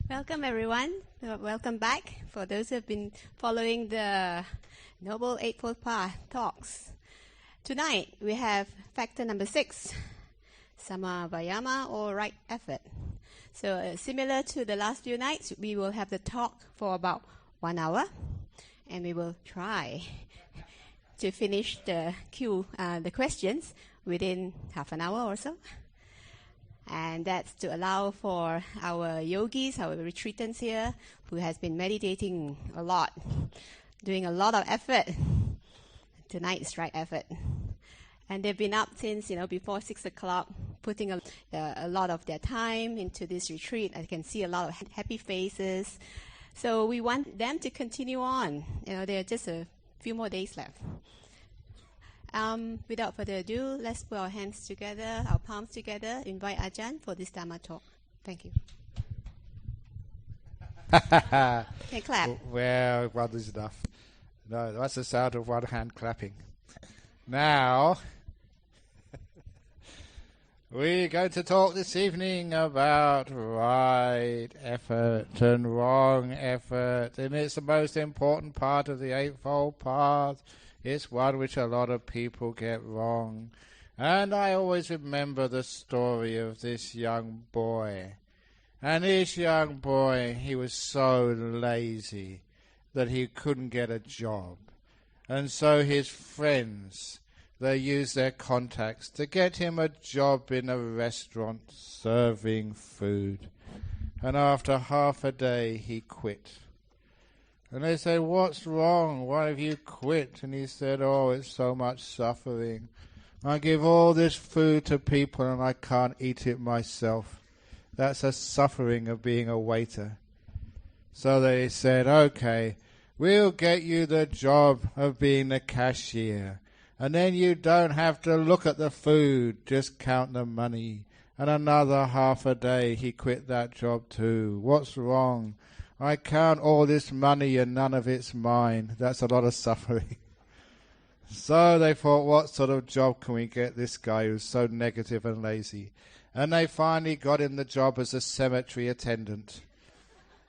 Welcome everyone. Welcome back for those who have been following the Noble Eightfold Path talks. Tonight we have factor number 6, Samma Vayama or right effort. So similar to the last few nights, we will have the talk for about 1 hour, and we will try to finish the questions within half an hour or so. And that's to allow for our yogis, our retreatants here, who has been meditating a lot, doing a lot of effort. Tonight's right effort. And they've been up since, before 6 o'clock, putting a lot of their time into this retreat. I can see a lot of happy faces. So we want them to continue on. There are just a few more days left. Without further ado, let's put our hands together, our palms together, invite Ajahn for this Dhamma talk. Thank you. Okay, clap. Well, one is enough. No, that's the sound of one hand clapping. Now, we're going to talk this evening about right effort and wrong effort, and it's the most important part of the Eightfold Path. It's one which a lot of people get wrong. And I always remember the story of this young boy. And this young boy, he was so lazy that he couldn't get a job. And so his friends, they used their contacts to get him a job in a restaurant serving food. And after half a day, he quit. And they said, "What's wrong? Why have you quit?" And he said, "Oh, it's so much suffering. I give all this food to people and I can't eat it myself. That's a suffering of being a waiter." So they said, "Okay, we'll get you the job of being the cashier. And then you don't have to look at the food, just count the money." And another half a day he quit that job too. "What's wrong? I count all this money and none of it's mine. That's a lot of suffering." So they thought, what sort of job can we get this guy who's so negative and lazy? And they finally got him the job as a cemetery attendant.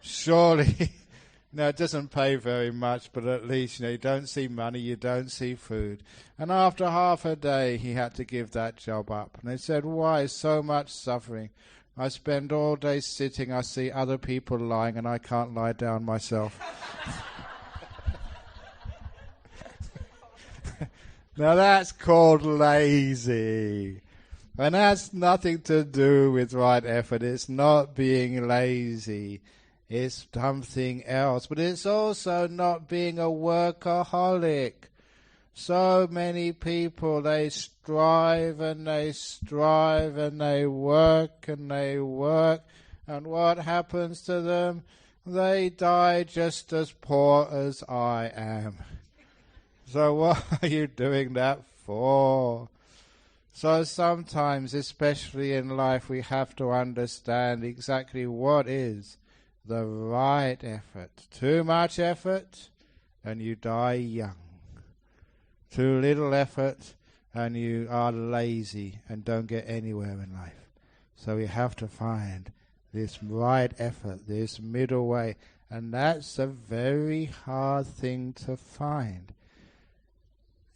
Surely, it doesn't pay very much, but at least, you don't see money, you don't see food. And after half a day, he had to give that job up. And they said, "Why so much suffering? I spend all day sitting, I see other people lying, and I can't lie down myself." Now that's called lazy. And that's nothing to do with right effort. It's not being lazy. It's something else. But it's also not being a workaholic. So many people, they strive and they strive and they work, and what happens to them? They die just as poor as I am. So what are you doing that for? So sometimes, especially in life, we have to understand exactly what is the right effort. Too much effort and you die young. Too little effort and you are lazy and don't get anywhere in life. So we have to find this right effort, this middle way. And that's a very hard thing to find.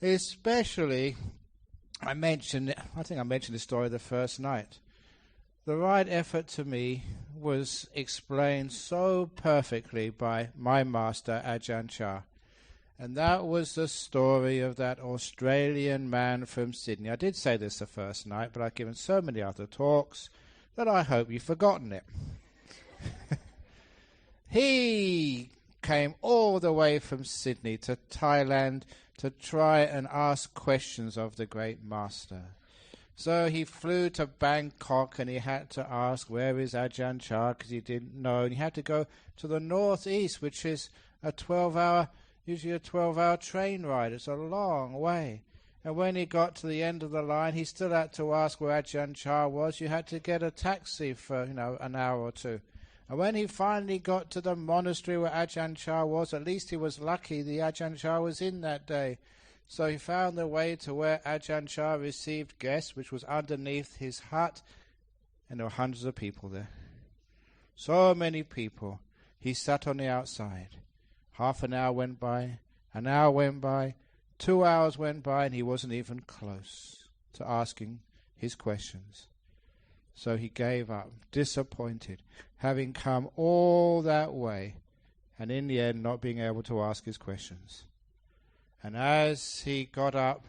Especially, I think I mentioned this story the first night. The right effort to me was explained so perfectly by my master, Ajahn Chah. And that was the story of that Australian man from Sydney. I did say this the first night, but I've given so many other talks that I hope you've forgotten it. He came all the way from Sydney to Thailand to try and ask questions of the great master. So he flew to Bangkok and he had to ask, where is Ajahn Chah, because he didn't know. And he had to go to the northeast, which is usually a 12-hour train ride. It's a long way. And when he got to the end of the line, he still had to ask where Ajahn Chah was. You had to get a taxi for, an hour or two. And when he finally got to the monastery where Ajahn Chah was, at least he was lucky the Ajahn Chah was in that day. So he found the way to where Ajahn Chah received guests, which was underneath his hut, and there were hundreds of people there. So many people. He sat on the outside. Half an hour went by, an hour went by, 2 hours went by, and he wasn't even close to asking his questions. So he gave up, disappointed, having come all that way, and in the end not being able to ask his questions. And as he got up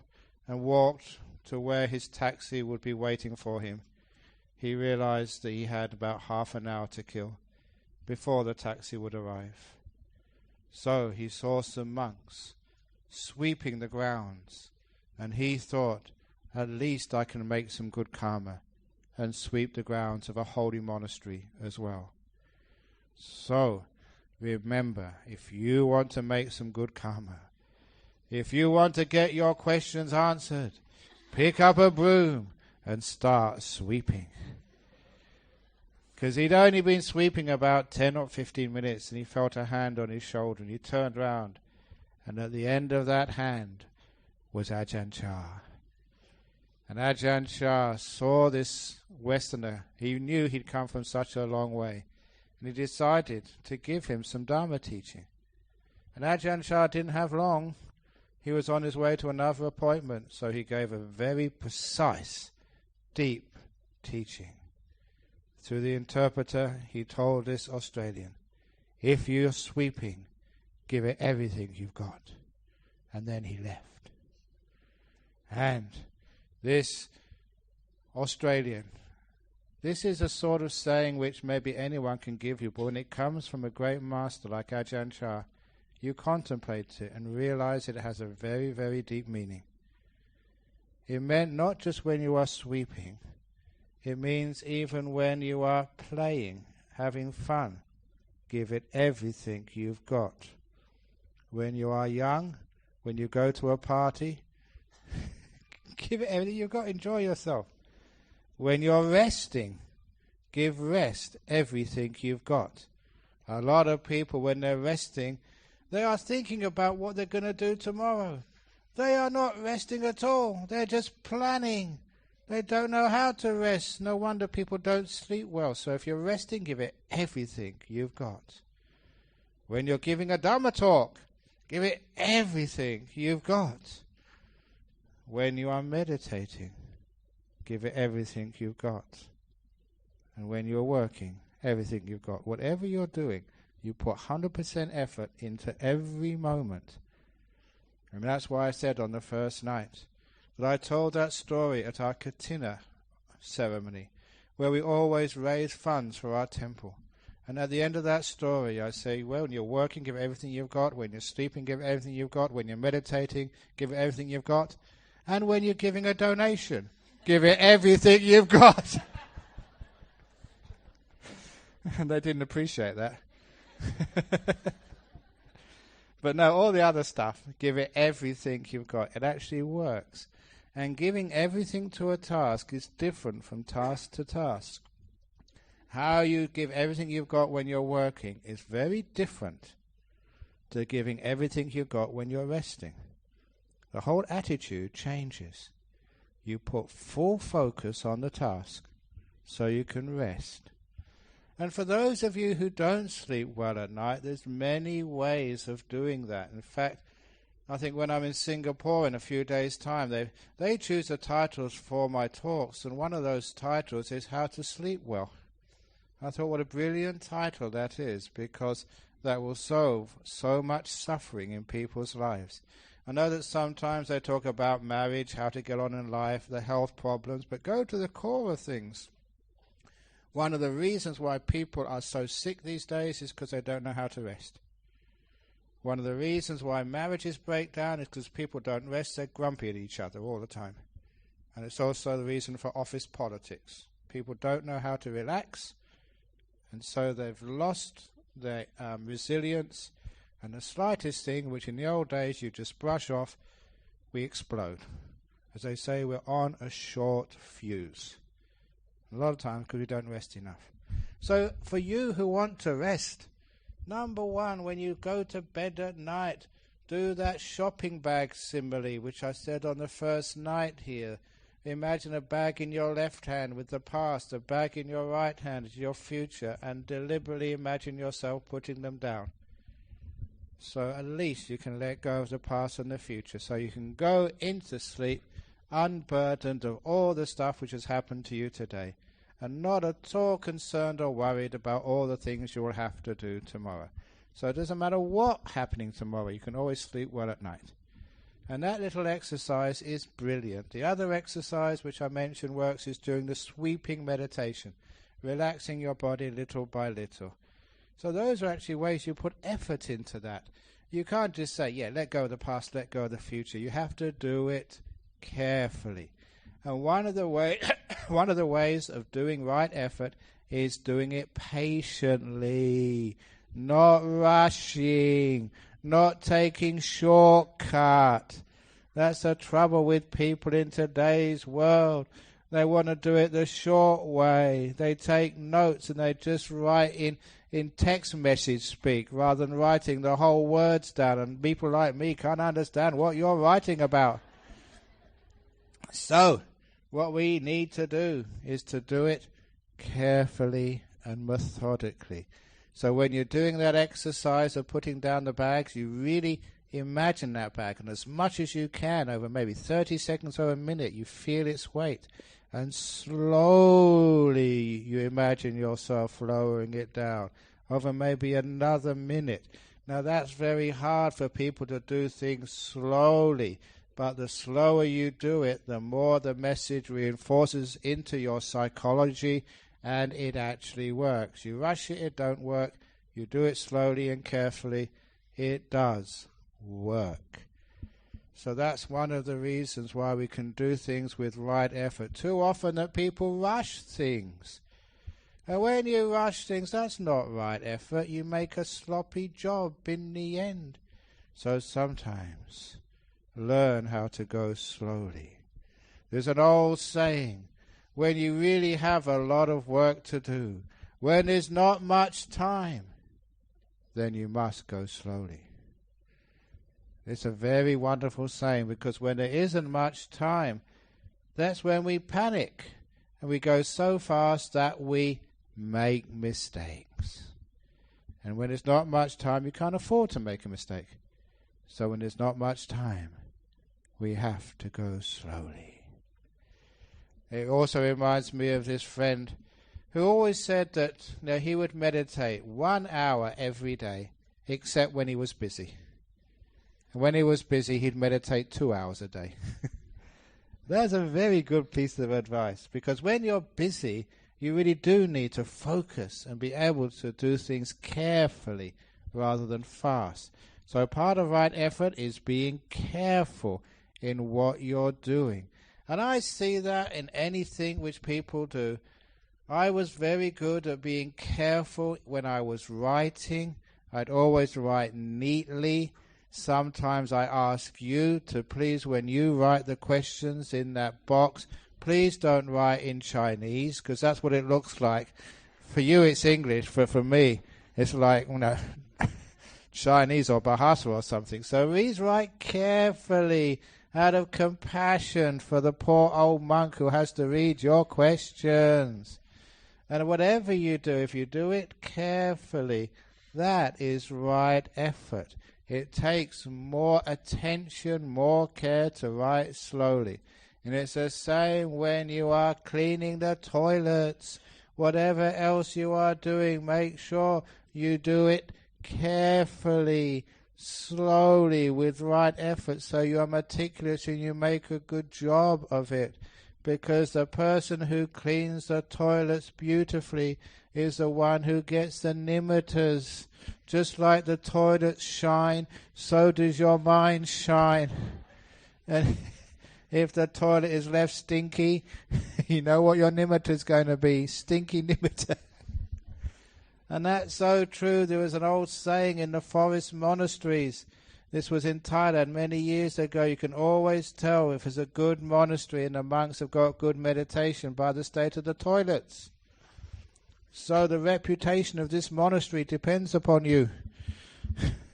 and walked to where his taxi would be waiting for him, he realized that he had about half an hour to kill before the taxi would arrive. So he saw some monks sweeping the grounds, and he thought, at least I can make some good karma and sweep the grounds of a holy monastery as well. So remember, if you want to make some good karma, if you want to get your questions answered, pick up a broom and start sweeping. Because he'd only been sweeping about 10 or 15 minutes, and he felt a hand on his shoulder, and he turned round, and at the end of that hand was Ajahn Chah. And Ajahn Chah saw this Westerner. He knew he'd come from such a long way, and he decided to give him some Dharma teaching. And Ajahn Chah didn't have long. He was on his way to another appointment, so he gave a very precise, deep teaching. Through the interpreter, he told this Australian, if you're sweeping, give it everything you've got. And then he left. And this Australian, this is a sort of saying which maybe anyone can give you, but when it comes from a great master like Ajahn Chah, you contemplate it and realize it has a very, very deep meaning. It meant not just when you are sweeping, it means even when you are playing, having fun, give it everything you've got. When you are young, when you go to a party, give it everything you've got, enjoy yourself. When you're resting, give rest everything you've got. A lot of people, when they're resting, they are thinking about what they're going to do tomorrow. They are not resting at all. They're just planning. They don't know how to rest. No wonder people don't sleep well. So if you're resting, give it everything you've got. When you're giving a Dhamma talk, give it everything you've got. When you are meditating, give it everything you've got. And when you're working, everything you've got. Whatever you're doing, you put 100% effort into every moment. And that's why I said on the first night that I told that story at our Katina ceremony, where we always raise funds for our temple. And at the end of that story, I say, well, when you're working, give it everything you've got. When you're sleeping, give it everything you've got. When you're meditating, give it everything you've got. And when you're giving a donation, give it everything you've got. And they didn't appreciate that. But no, all the other stuff, give it everything you've got. It actually works. And giving everything to a task is different from task to task. How you give everything you've got when you're working is very different to giving everything you've got when you're resting. The whole attitude changes. You put full focus on the task so you can rest. And for those of you who don't sleep well at night, there's many ways of doing that. In fact, I think when I'm in Singapore in a few days' time, they choose the titles for my talks, and one of those titles is How to Sleep Well. I thought, what a brilliant title that is, because that will solve so much suffering in people's lives. I know that sometimes they talk about marriage, how to get on in life, the health problems, but go to the core of things. One of the reasons why people are so sick these days is because they don't know how to rest. One of the reasons why marriages break down is because people don't rest. They're grumpy at each other all the time. And it's also the reason for office politics. People don't know how to relax, and so they've lost their resilience. And the slightest thing, which in the old days you just brush off, we explode. As they say, we're on a short fuse. A lot of times because we don't rest enough. So for you who want to rest, number one, when you go to bed at night, do that shopping bag simile, which I said on the first night here. Imagine a bag in your left hand with the past, a bag in your right hand is your future, and deliberately imagine yourself putting them down. So at least you can let go of the past and the future, so you can go into sleep unburdened of all the stuff which has happened to you today, and not at all concerned or worried about all the things you will have to do tomorrow. So it doesn't matter what's happening tomorrow, you can always sleep well at night. And that little exercise is brilliant. The other exercise which I mentioned works is doing the sweeping meditation, relaxing your body little by little. So those are actually ways you put effort into that. You can't just say, yeah, let go of the past, let go of the future. You have to do it carefully. And one of the ways of doing right effort is doing it patiently, not rushing, not taking shortcut. That's the trouble with people in today's world. They want to do it the short way. They take notes and they just write in text message speak rather than writing the whole words down. And people like me can't understand what you're writing about. So, what we need to do is to do it carefully and methodically. So when you're doing that exercise of putting down the bags, you really imagine that bag, and as much as you can, over maybe 30 seconds or a minute, you feel its weight, and slowly you imagine yourself lowering it down over maybe another minute. Now that's very hard for people to do things slowly, but the slower you do it, the more the message reinforces into your psychology, and it actually works. You rush it, it don't work. You do it slowly and carefully, it does work. So that's one of the reasons why we can do things with right effort. Too often that people rush things. And when you rush things, that's not right effort. You make a sloppy job in the end. So sometimes learn how to go slowly. There's an old saying, when you really have a lot of work to do, when there's not much time, then you must go slowly. It's a very wonderful saying, because when there isn't much time, that's when we panic and we go so fast that we make mistakes. And when there's not much time, you can't afford to make a mistake. So when there's not much time, we have to go slowly. It also reminds me of this friend who always said that he would meditate 1 hour every day, except when he was busy. And when he was busy, he'd meditate 2 hours a day. That's a very good piece of advice, because when you're busy, you really do need to focus and be able to do things carefully rather than fast. So part of right effort is being careful in what you're doing. And I see that in anything which people do. I was very good at being careful when I was writing. I'd always write neatly. Sometimes I ask you to please, when you write the questions in that box, please don't write in Chinese, because that's what it looks like. For you it's English, for me it's like, Chinese or Bahasa or something. So please write carefully, out of compassion for the poor old monk who has to read your questions. And whatever you do, if you do it carefully, that is right effort. It takes more attention, more care to write slowly. And it's the same when you are cleaning the toilets. Whatever else you are doing, make sure you do it carefully, slowly, with right effort, so you are meticulous and you make a good job of it. Because the person who cleans the toilets beautifully is the one who gets the nimittas. Just like the toilets shine, so does your mind shine. And if the toilet is left stinky, you know what your nimitta is going to be, stinky nimitta. And that's so true. There was an old saying in the forest monasteries. This was in Thailand many years ago. You can always tell if it's a good monastery and the monks have got good meditation by the state of the toilets. So the reputation of this monastery depends upon you.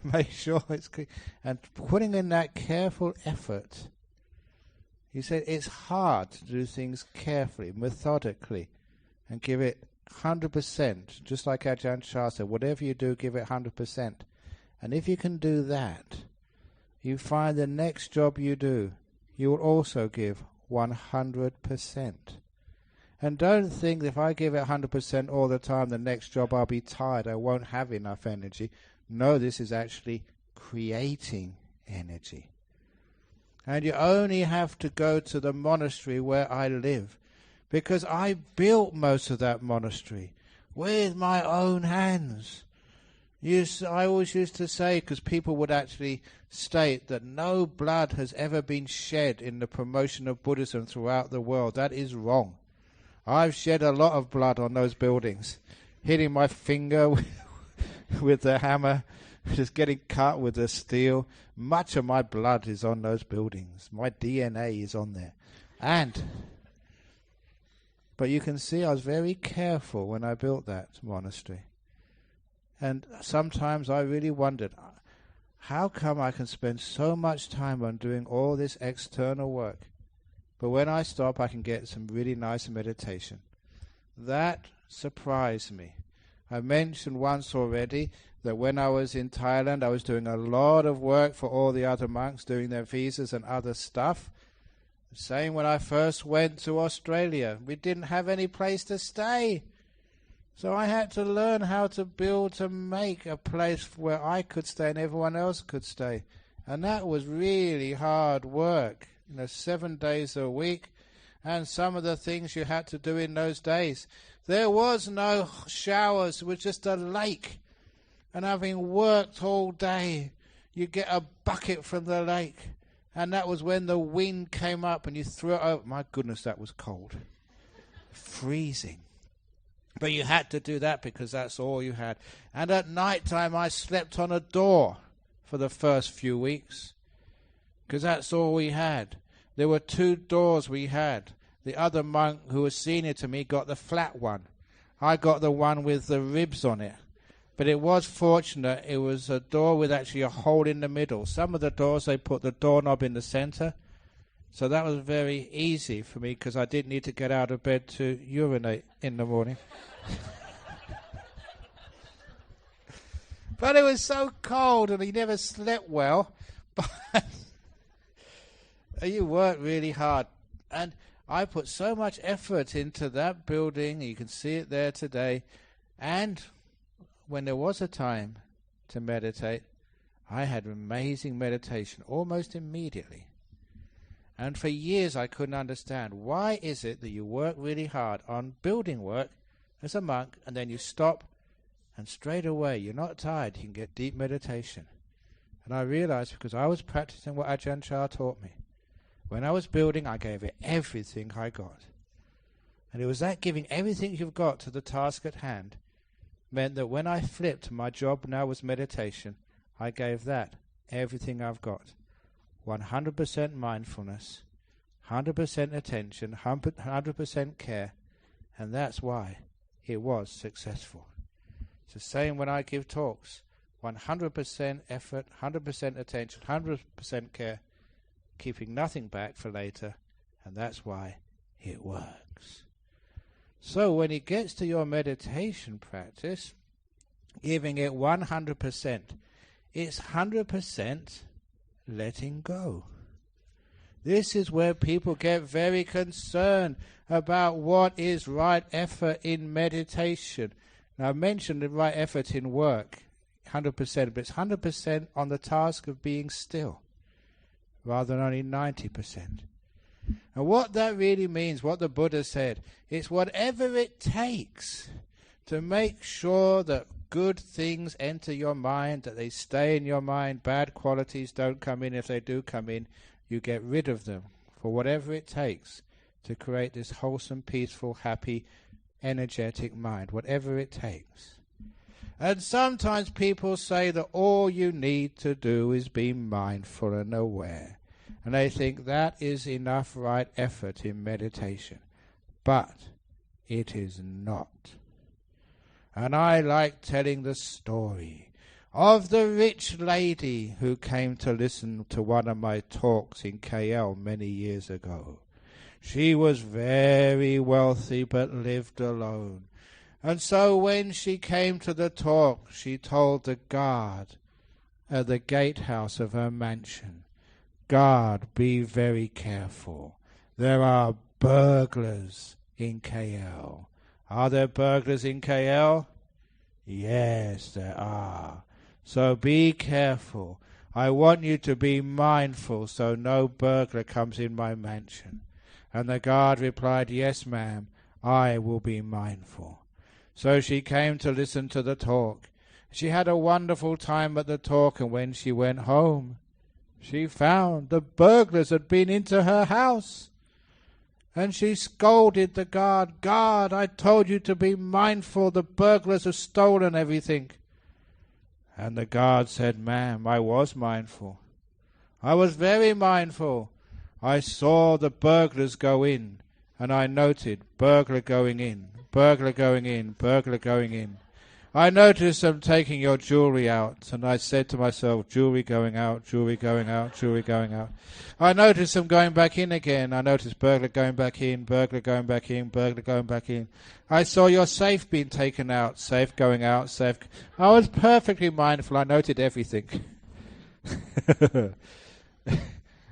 Make sure it's clean. And putting in that careful effort He said it's hard to do things carefully, methodically, and give it 100%, just like Ajahn Chah said, whatever you do, give it 100%. And if you can do that, you find the next job you do, you will also give 100%. And don't think if I give it 100% all the time, the next job I'll be tired, I won't have enough energy. No, this is actually creating energy. And you only have to go to the monastery where I live, because I built most of that monastery with my own hands. I always used to say, because people would actually state that no blood has ever been shed in the promotion of Buddhism throughout the world. That is wrong. I've shed a lot of blood on those buildings, hitting my finger with the hammer, just getting cut with the steel. Much of my blood is on those buildings. My DNA is on there. But you can see I was very careful when I built that monastery. And sometimes I really wondered, how come I can spend so much time on doing all this external work, but when I stop I can get some really nice meditation? That surprised me. I mentioned once already that when I was in Thailand I was doing a lot of work for all the other monks, doing their visas and other stuff. Same when I first went to Australia. We didn't have any place to stay. So I had to learn how to make a place where I could stay and everyone else could stay. And that was really hard work, 7 days a week. And some of the things you had to do in those days, there was no showers, it was just a lake. And having worked all day, you get a bucket from the lake. And that was when the wind came up and you threw it over. My goodness, that was cold. Freezing. But you had to do that because that's all you had. And at night time I slept on a door for the first few weeks, because that's all we had. There were 2 doors we had. The other monk who was senior to me got the flat one. I got the one with the ribs on it. But it was fortunate, it was a door with actually a hole in the middle. Some of the doors, they put the doorknob in the center. So that was very easy for me because I didn't need to get out of bed to urinate in the morning. But it was so cold and he never slept well. But you worked really hard. And I put so much effort into that building. You can see it there today. And when there was a time to meditate, I had amazing meditation almost immediately. And for years I couldn't understand, why is it that you work really hard on building work as a monk and then you stop and straight away you're not tired, you can get deep meditation. And I realized because I was practicing what Ajahn Chah taught me. When I was building, I gave it everything I got. And it was that giving everything you've got to the task at hand meant that when I flipped, my job now was meditation, I gave that everything I've got. 100% mindfulness, 100% attention, 100% care, and that's why it was successful. It's the same when I give talks. 100% effort, 100% attention, 100% care, keeping nothing back for later, and that's why it works. So when it gets to your meditation practice, giving it 100%, it's 100% letting go. This is where people get very concerned about what is right effort in meditation. Now I mentioned the right effort in work, 100%, but it's 100% on the task of being still, rather than only 90%. And what that really means, what the Buddha said, it's whatever it takes to make sure that good things enter your mind, that they stay in your mind, bad qualities don't come in. If they do come in, you get rid of them, for whatever it takes to create this wholesome, peaceful, happy, energetic mind, whatever it takes. And sometimes people say that all you need to do is be mindful and aware. And they think that is enough right effort in meditation. But it is not. And I like telling the story of the rich lady who came to listen to one of my talks in KL many years ago. She was very wealthy but lived alone. And so when she came to the talk, she told the guard at the gatehouse of her mansion, "Guard, be very careful. There are burglars in KL." Are there burglars in KL? Yes, there are. So be careful. I want you to be mindful so no burglar comes in my mansion. And the guard replied, "Yes, ma'am, I will be mindful." So she came to listen to the talk. She had a wonderful time at the talk, and when she went home, she found the burglars had been into her house. And she scolded the guard, "Guard, I told you to be mindful. The burglars have stolen everything." And the guard said, "Ma'am, I was mindful. I was very mindful. I saw the burglars go in, and I noted burglar going in, burglar going in, burglar going in. I noticed them taking your jewelry out, and I said to myself, jewelry going out, jewelry going out, jewelry going out. I noticed them going back in again. I noticed burglar going back in, burglar going back in, burglar going back in. I saw your safe being taken out, safe going out, safe. I was perfectly mindful. I noted everything."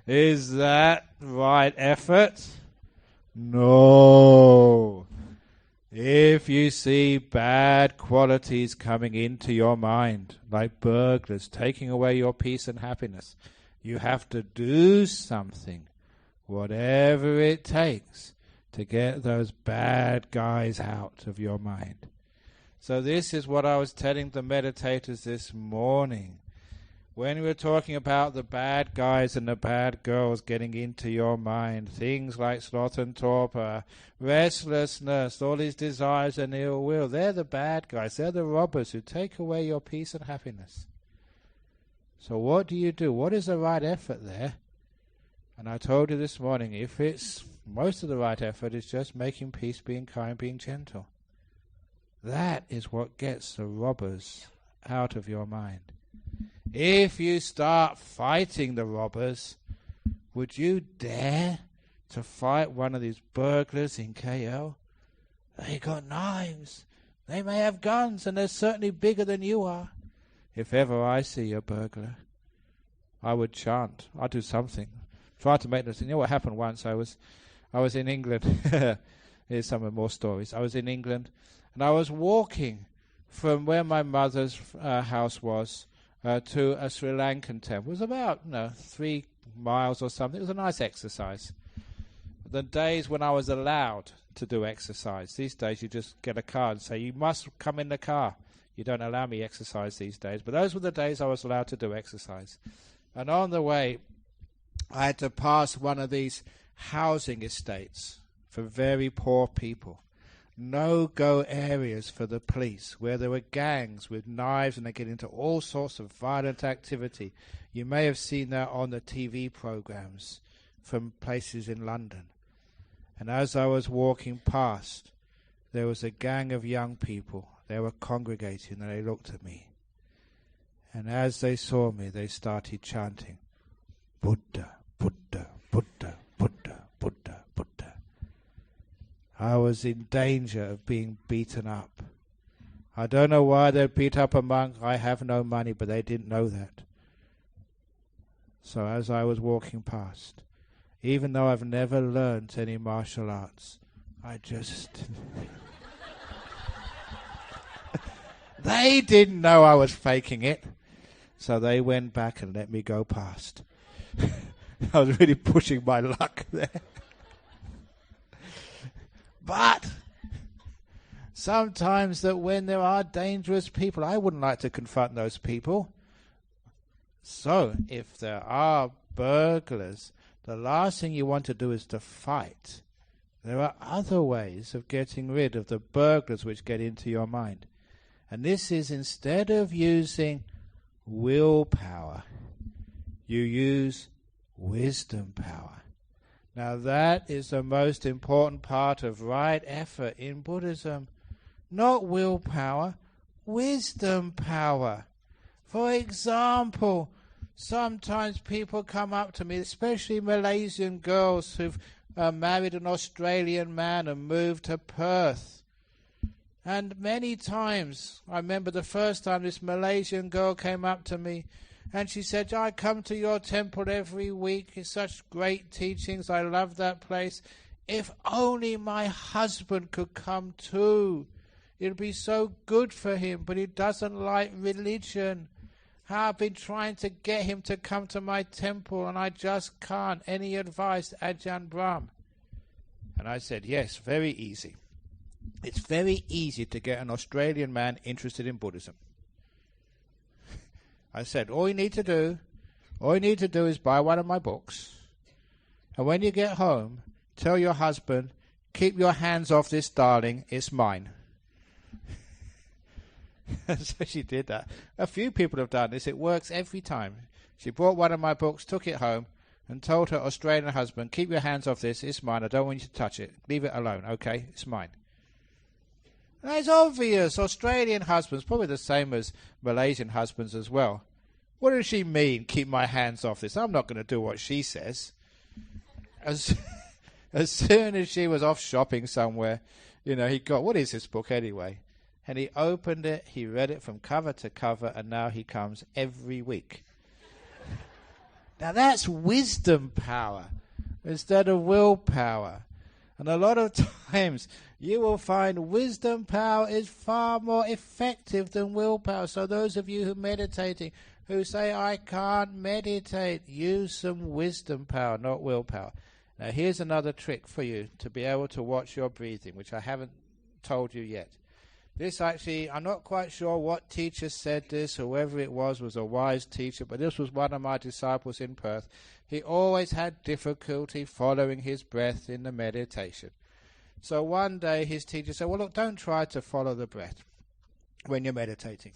Is that right effort? No. If you see bad qualities coming into your mind, like burglars taking away your peace and happiness, you have to do something, whatever it takes, to get those bad guys out of your mind. So this is what I was telling the meditators this morning. When we were talking about the bad guys and the bad girls getting into your mind, things like sloth and torpor, restlessness, all these desires and ill will, they're the bad guys. They're the robbers who take away your peace and happiness. So what do you do? What is the right effort there? And I told you this morning, if it's most of the right effort is just making peace, being kind, being gentle. That is what gets the robbers out of your mind. If you start fighting the robbers, would you dare to fight one of these burglars in KL? They got knives. They may have guns, and they're certainly bigger than you are. If ever I see a burglar, I would chant. I'd do something. Try to make this. You know what happened once? I was in England. Here's some more stories. I was in England, and I was walking from where my mother's house was to a Sri Lankan temple. It was about 3 miles or something. It was a nice exercise. The days when I was allowed to do exercise. These days you just get a car and say, "You must come in the car." You don't allow me exercise these days. But those were the days I was allowed to do exercise. And on the way, I had to pass one of these housing estates for very poor people. No-go areas for the police, where there were gangs with knives and they get into all sorts of violent activity. You may have seen that on the TV programs from places in London. And as I was walking past, there was a gang of young people. They were congregating and they looked at me. And as they saw me, they started chanting, "Buddha, Buddha, Buddha, Buddha, Buddha, Buddha." I was in danger of being beaten up. I don't know why they'd beat up a monk. I have no money, but they didn't know that. So as I was walking past, even though I've never learnt any martial arts, I just... They didn't know I was faking it. So they went back and let me go past. I was really pushing my luck there. But sometimes that when there are dangerous people, I wouldn't like to confront those people. So if there are burglars, the last thing you want to do is to fight. There are other ways of getting rid of the burglars which get into your mind. And this is, instead of using willpower, you use wisdom power. Now that is the most important part of right effort in Buddhism. Not willpower, wisdom power. For example, sometimes people come up to me, especially Malaysian girls who've married an Australian man and moved to Perth. And many times, I remember the first time this Malaysian girl came up to me and she said, I come to your temple every week. It's such great teachings. I love that place. If only my husband could come too. It'd be so good for him, but he doesn't like religion. I've been trying to get him to come to my temple and I just can't. Any advice, Ajahn Brahm? And I said, yes, very easy. It's very easy to get an Australian man interested in Buddhism. I said, all you need to do is buy one of my books. And when you get home, tell your husband, keep your hands off this darling, it's mine. So she did that. A few people have done this. It works every time. She bought one of my books, took it home, and told her Australian husband, keep your hands off this, it's mine, I don't want you to touch it. Leave it alone, okay? It's mine. And it's obvious. Australian husbands, probably the same as Malaysian husbands as well. What does she mean, keep my hands off this? I'm not going to do what she says. As soon as she was off shopping somewhere, he got, what is this book anyway? And he opened it, he read it from cover to cover, and now he comes every week. Now that's wisdom power instead of willpower. And a lot of times you will find wisdom power is far more effective than willpower. So those of you who are meditating, who say, I can't meditate, use some wisdom power, not willpower. Now here's another trick for you to be able to watch your breathing, which I haven't told you yet. This actually, I'm not quite sure what teacher said this, whoever it was a wise teacher, but this was one of my disciples in Perth. He always had difficulty following his breath in the meditation. So one day his teacher said, well, look, don't try to follow the breath when you're meditating.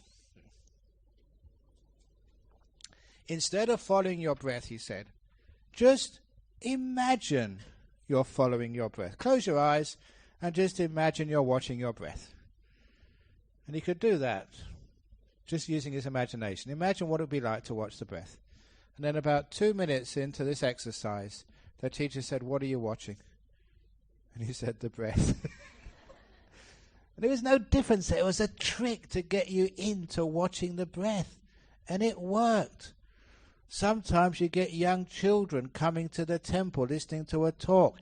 Instead of following your breath, he said, just imagine you're following your breath. Close your eyes and just imagine you're watching your breath. And he could do that just using his imagination. Imagine what it would be like to watch the breath. And then about 2 minutes into this exercise, the teacher said, what are you watching? And he said, the breath. And there was no difference. It was a trick to get you into watching the breath. And it worked. Sometimes you get young children coming to the temple listening to a talk.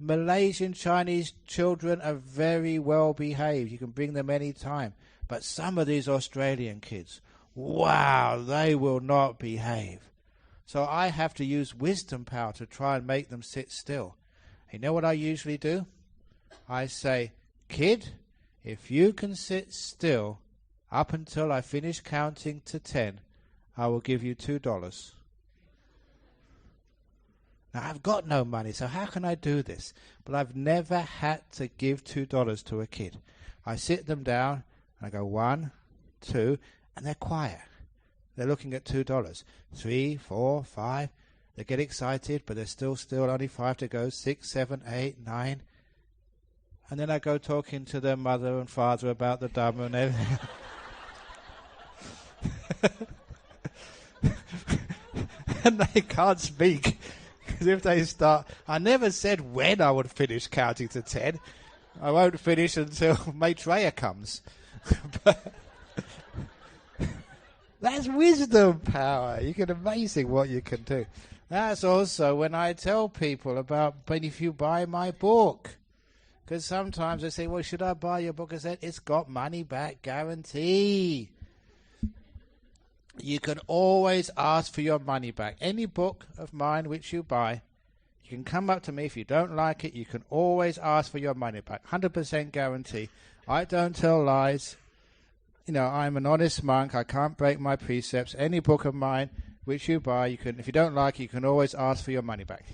Malaysian Chinese children are very well behaved. You can bring them any time. But some of these Australian kids, wow, they will not behave. So I have to use wisdom power to try and make them sit still. You know what I usually do? I say, kid, if you can sit still up until I finish counting to 10, I will give you $2. Now, I've got no money, so how can I do this? But I've never had to give $2 to a kid. I sit them down, and I go 1, 2, and they're quiet. They're looking at $2. 3, 4, 5. They get excited, but they're still only 5 to go. 6, 7, 8, 9. And then I go talking to their mother and father about the Dhamma and everything. And they can't speak. Because if they start... I never said when I would finish counting to 10. I won't finish until Maitreya comes. But that's wisdom power. You can amazing what you can do. That's also when I tell people about, but if you buy my book. Because sometimes they say, well, should I buy your book? I said, it's got money back guarantee. You can always ask for your money back. Any book of mine which you buy, you can come up to me. If you don't like it, you can always ask for your money back. 100% guarantee. I don't tell lies. I'm an honest monk. I can't break my precepts. Any book of mine which you buy, you can. If you don't like it, you can always ask for your money back.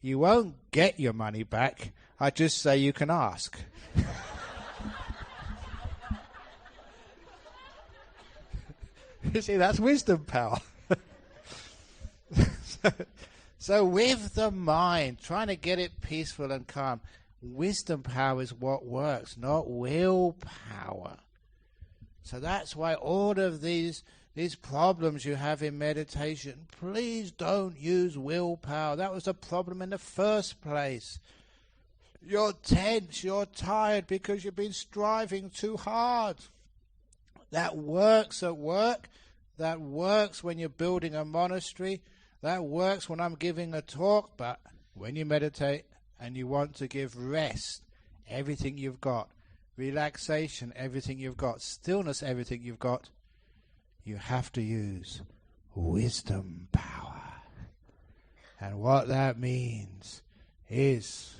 You won't get your money back. I just say you can ask. You see, that's wisdom power. So with the mind, trying to get it peaceful and calm, wisdom power is what works, not willpower. So that's why all of these problems you have in meditation, please don't use willpower. That was the problem in the first place. You're tense, you're tired because you've been striving too hard. That works at work. That works when you're building a monastery. That works when I'm giving a talk. But when you meditate and you want to give rest, everything you've got, relaxation, everything you've got, stillness, everything you've got, you have to use wisdom power. And what that means is,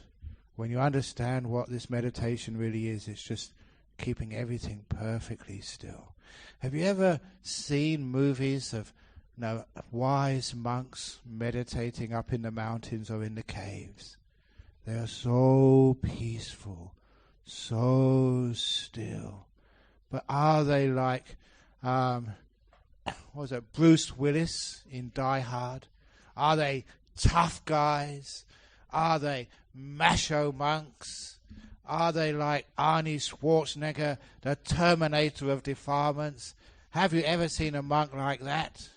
when you understand what this meditation really is, it's just keeping everything perfectly still. Have you ever seen movies of wise monks meditating up in the mountains or in the caves? They are so peaceful, so still. But are they like, Bruce Willis in Die Hard? Are they tough guys? Are they macho monks? Are they like Arnie Schwarzenegger, the Terminator of defilements? Have you ever seen a monk like that?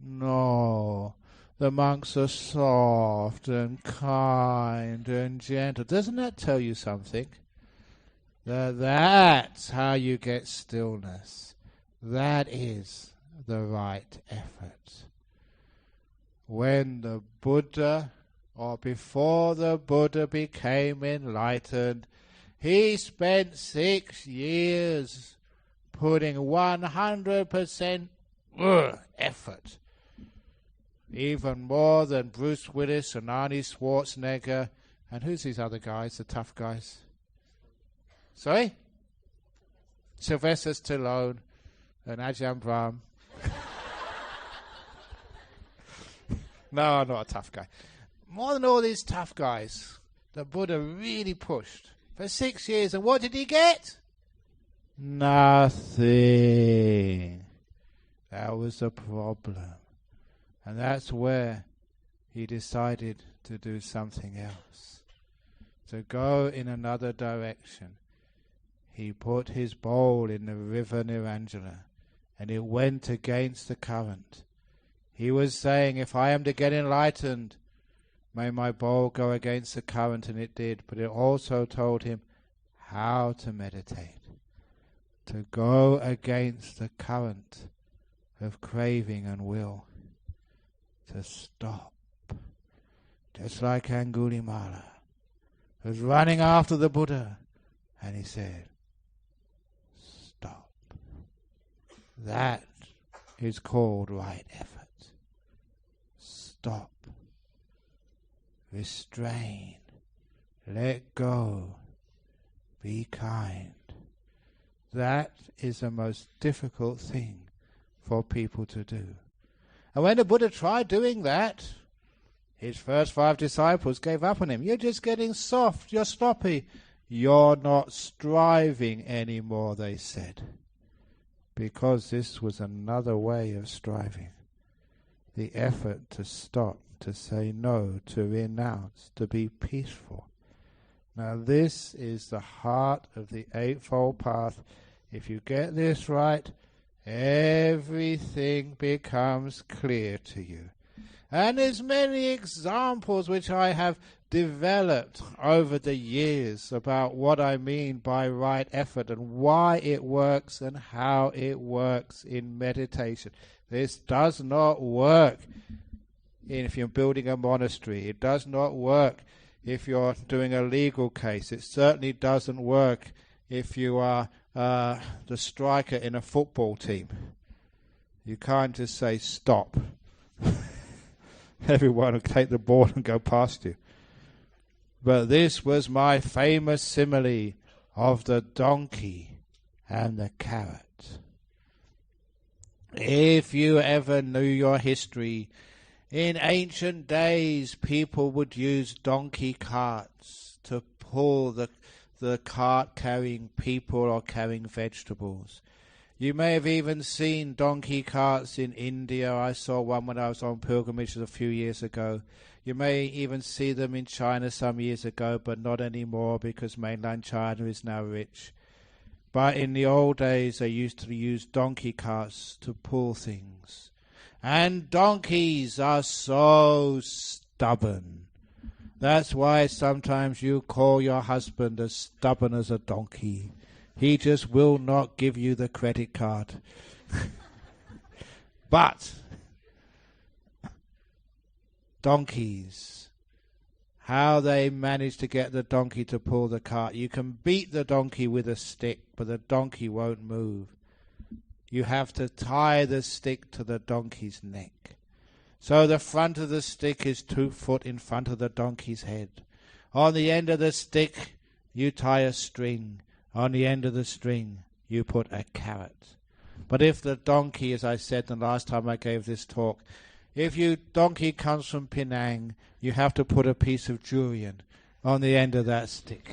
No. The monks are soft and kind and gentle. Doesn't that tell you something? That's how you get stillness. That is the right effort. When the Buddha, or before the Buddha became enlightened, he spent 6 years putting 100% effort. Even more than Bruce Willis and Arnie Schwarzenegger. And who's these other guys, the tough guys? Sorry? Sylvester Stallone and Ajahn Brahm. No, I'm not a tough guy. More than all these tough guys, the Buddha really pushed for 6 years. And what did he get? Nothing. That was the problem. And that's where he decided to do something else, to go in another direction. He put his bowl in the river Nirangela, and it went against the current. He was saying, if I am to get enlightened, may my bowl go against the current, and it did. But it also told him how to meditate, to go against the current of craving and will, to stop. Just like Angulimala was running after the Buddha, and he said, stop. That is called right effort. Stop. Restrain. Let go. Be kind. That is the most difficult thing for people to do. And when the Buddha tried doing that, his first 5 disciples gave up on him. You're just getting soft. You're sloppy. You're not striving anymore, they said. Because this was another way of striving. The effort to stop, to say no, to renounce, to be peaceful. Now this is the heart of the Eightfold Path. If you get this right, everything becomes clear to you. And there's many examples which I have developed over the years about what I mean by right effort and why it works and how it works in meditation. This does not work if you're building a monastery. It does not work if you're doing a legal case. It certainly doesn't work if you are the striker in a football team. You can't just say stop. Everyone will take the ball and go past you. But this was my famous simile of the donkey and the carrot. If you ever knew your history, in ancient days people would use donkey carts to pull the cart carrying people or carrying vegetables. You may have even seen donkey carts in India. I saw one when I was on pilgrimage a few years ago. You may even see them in China some years ago, but not anymore because mainland China is now rich. But in the old days, they used to use donkey carts to pull things. And donkeys are so stubborn. That's why sometimes you call your husband as stubborn as a donkey. He just will not give you the credit card. But donkeys, how they manage to get the donkey to pull the cart. You can beat the donkey with a stick, but the donkey won't move. You have to tie the stick to the donkey's neck. So the front of the stick is 2 foot in front of the donkey's head. On the end of the stick, you tie a string. On the end of the string, you put a carrot. But if the donkey, as I said the last time I gave this talk, if your donkey comes from Penang, you have to put a piece of durian on the end of that stick.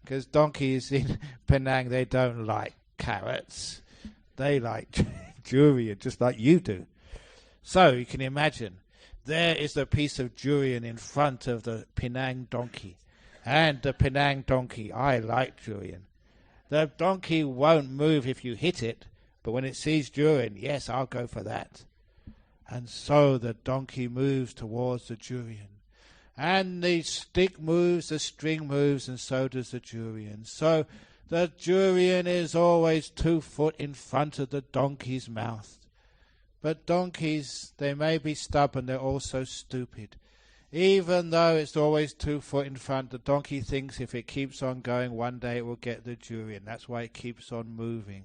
Because donkeys in Penang, they don't like carrots. They like durian, just like you do. So you can imagine, there is a piece of durian in front of the Penang donkey. And the Penang donkey, I like durian. The donkey won't move if you hit it, but when it sees durian, yes, I'll go for that. And so the donkey moves towards the durian. And the stick moves, the string moves, and so does the durian. So the durian is always 2 foot in front of the donkey's mouth. But donkeys, they may be stubborn, they're also stupid. Even though it's always 2 foot in front, the donkey thinks if it keeps on going, one day it will get the durian. That's why it keeps on moving.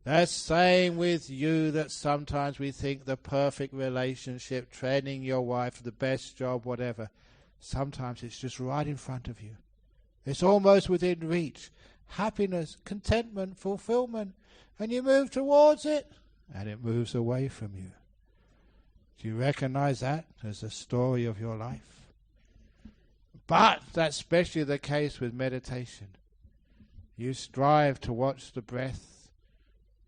The same with you, that sometimes we think the perfect relationship, training your wife, the best job, whatever, sometimes it's just right in front of you. It's almost within reach. Happiness, contentment, fulfillment, and you move towards it, and it moves away from you. Do you recognize that as the story of your life? But that's especially the case with meditation. You strive to watch the breath.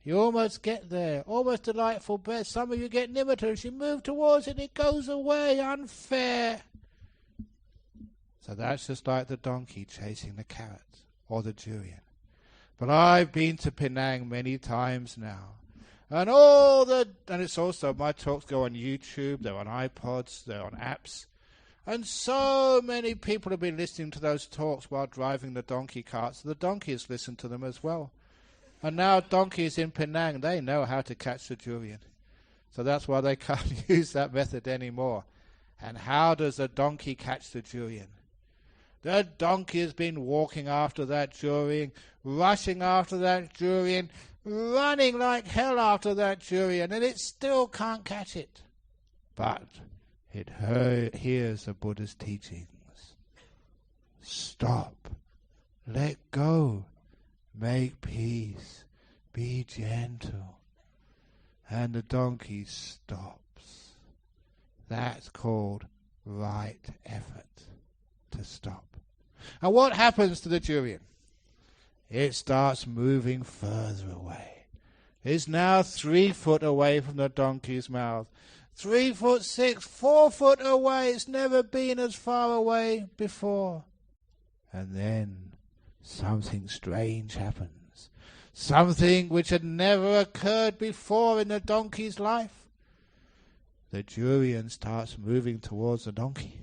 You almost get there, almost delightful breath. Some of you get nimitters. You move towards it, it goes away, unfair. So that's just like the donkey chasing the carrot or the durian. But I've been to Penang many times now. And it's also, my talks go on YouTube, they're on iPods, they're on apps. And so many people have been listening to those talks while driving the donkey carts. The donkeys listen to them as well. And now donkeys in Penang, they know how to catch the durian. So that's why they can't use that method anymore. And how does a donkey catch the durian? The donkey has been walking after that durian, rushing after that durian, running like hell after that durian, and it still can't catch it. But it hears the Buddha's teachings. Stop. Let go. Make peace. Be gentle. And the donkey stops. That's called right effort. To stop. And what happens to the durian? It starts moving further away. It's now 3 foot away from the donkey's mouth. 3 foot 6, 4 foot away. It's never been as far away before. And then something strange happens. Something which had never occurred before in the donkey's life. The durian starts moving towards the donkey.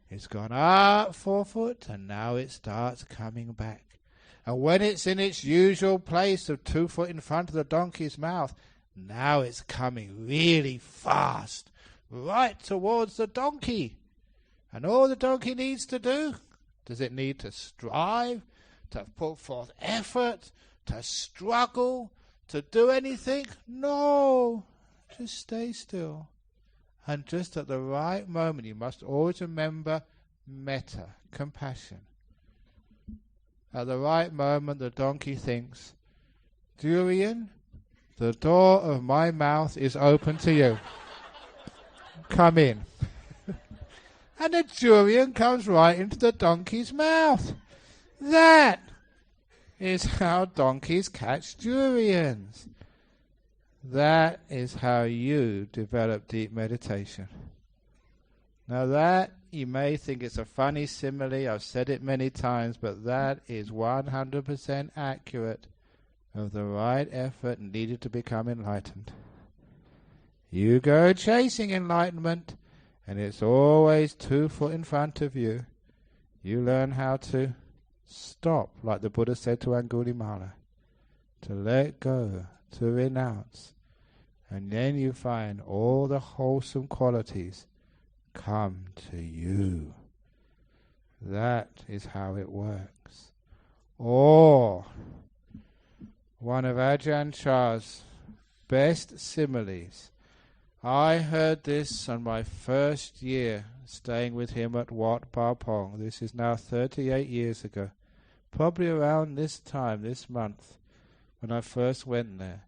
It's gone up 4 foot, and now it starts coming back. And when it's in its usual place of 2 foot in front of the donkey's mouth, now it's coming really fast, right towards the donkey. And all the donkey needs to do, does it need to strive, to put forth effort, to struggle, to do anything? No, just stay still. And just at the right moment, you must always remember metta, compassion. At the right moment, the donkey thinks, durian, the door of my mouth is open to you. Come in. And the durian comes right into the donkey's mouth. That is how donkeys catch durians. That is how you develop deep meditation. Now that You may think it's a funny simile, I've said it many times, but that is 100% accurate of the right effort needed to become enlightened. You go chasing enlightenment, and it's always 2 foot in front of you. You learn how to stop, like the Buddha said to Angulimala, to let go, to renounce, and then you find all the wholesome qualities come to you. That is how it works. Or one of Ajahn Chah's best similes. I heard this on my first year staying with him at Wat Pah Pong. This is now 38 years ago. Probably around this time, this month, when I first went there.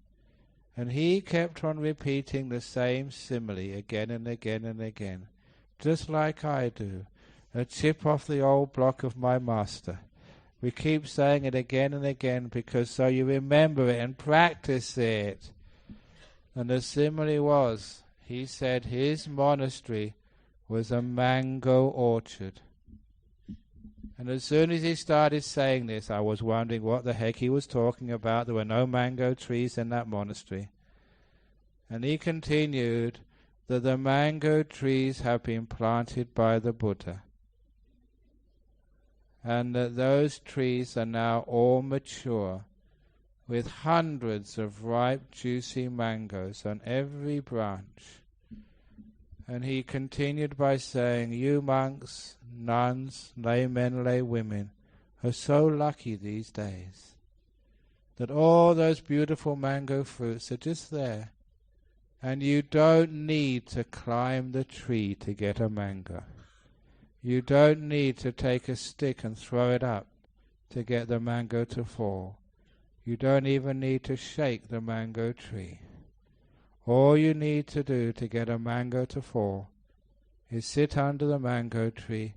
And he kept on repeating the same simile again and again and again, just like I do, a chip off the old block of my master. We keep saying it again and again because so you remember it and practice it. And the simile was, he said his monastery was a mango orchard. And as soon as he started saying this, I was wondering what the heck he was talking about. There were no mango trees in that monastery. And he continued that the mango trees have been planted by the Buddha, and that those trees are now all mature, with hundreds of ripe, juicy mangoes on every branch. And he continued by saying, you monks, nuns, laymen, laywomen are so lucky these days that all those beautiful mango fruits are just there, and you don't need to climb the tree to get a mango. You don't need to take a stick and throw it up to get the mango to fall. You don't even need to shake the mango tree. All you need to do to get a mango to fall is sit under the mango tree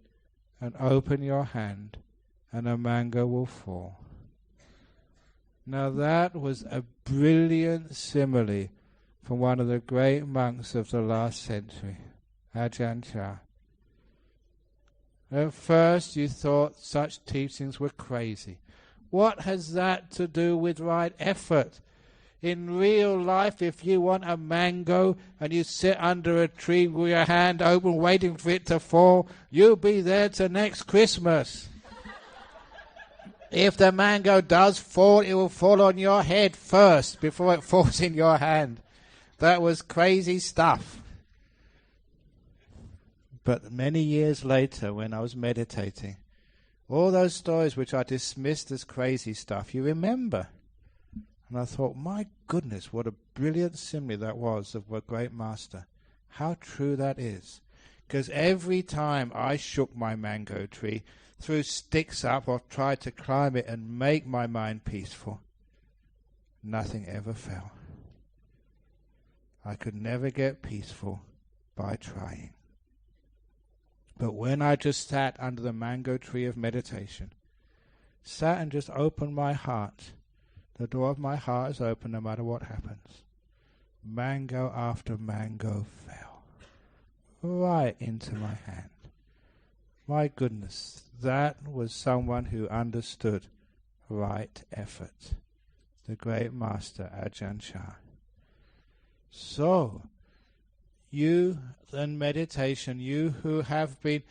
and open your hand, and a mango will fall. Now that was a brilliant simile from one of the great monks of the last century, Ajahn Chah. At first you thought such teachings were crazy. What has that to do with right effort? In real life, if you want a mango and you sit under a tree with your hand open waiting for it to fall, you'll be there till next Christmas. If the mango does fall, it will fall on your head first before it falls in your hand. That was crazy stuff. But many years later, when I was meditating, all those stories which I dismissed as crazy stuff, you remember. And I thought, my goodness, what a brilliant simile that was of a great master. How true that is. Because every time I shook my mango tree, threw sticks up or tried to climb it and make my mind peaceful, nothing ever fell. I could never get peaceful by trying. But when I just sat under the mango tree of meditation, sat and just opened my heart, the door of my heart is open no matter what happens. Mango after mango fell right into my hand. My goodness, that was someone who understood right effort. The great master Ajahn Chah. So, you and meditation, you who have been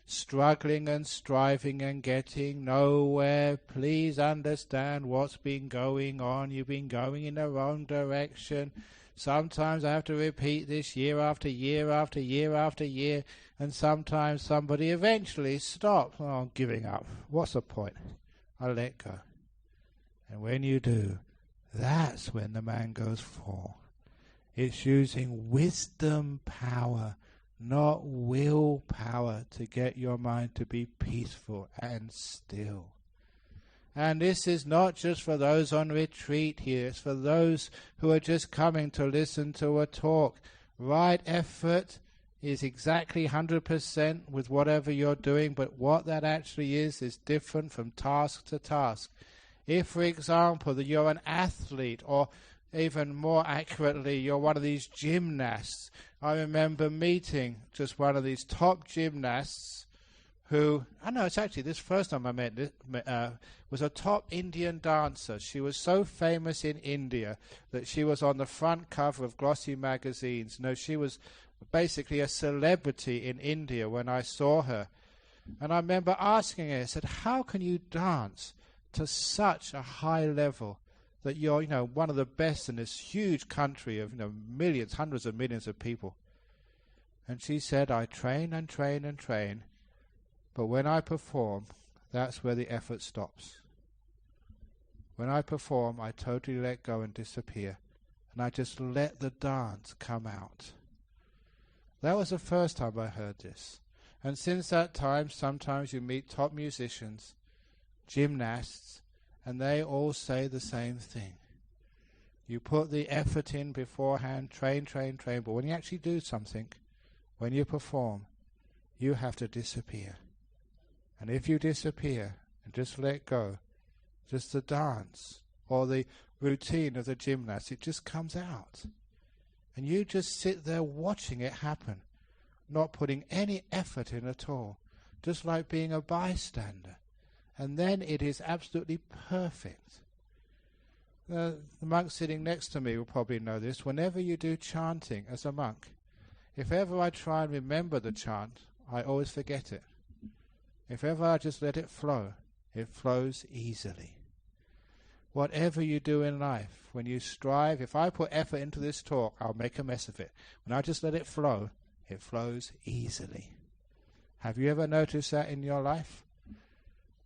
struggling and striving and getting nowhere, please understand what's been going on. You've been going in the wrong direction. Sometimes I have to repeat this year after year after year after year, and sometimes somebody eventually stops. Oh, I'm giving up. What's the point? I let go. And when you do, that's when the mangoes fall. It's using wisdom power, not will power, to get your mind to be peaceful and still. And this is not just for those on retreat here. It's for those who are just coming to listen to a talk. Right effort is exactly 100% with whatever you're doing, but what that actually is different from task to task. If, for example, that you're an athlete or even more accurately, you're one of these gymnasts. I remember meeting just one of these top gymnasts who, I know it's actually this first time I met this, was a top Indian dancer. She was so famous in India that she was on the front cover of glossy magazines. No, she was basically a celebrity in India when I saw her. And I remember asking her, I said, how can you dance to such a high level that you're, one of the best in this huge country of, millions, hundreds of millions of people? And she said, I train and train and train, but when I perform, that's where the effort stops. When I perform, I totally let go and disappear, and I just let the dance come out. That was the first time I heard this. And since that time, sometimes you meet top musicians, gymnasts, and they all say the same thing. You put the effort in beforehand, train, but when you actually do something, when you perform, you have to disappear. And if you disappear and just let go, just the dance or the routine of the gymnast, it just comes out. And you just sit there watching it happen, not putting any effort in at all, just like being a bystander. And then it is absolutely perfect. The monk sitting next to me will probably know this. Whenever you do chanting as a monk, if ever I try and remember the chant, I always forget it. If ever I just let it flows easily. Whatever you do in life, when you strive, if I put effort into this talk, I'll make a mess of it. When I just let it flows easily. Have you ever noticed that in your life?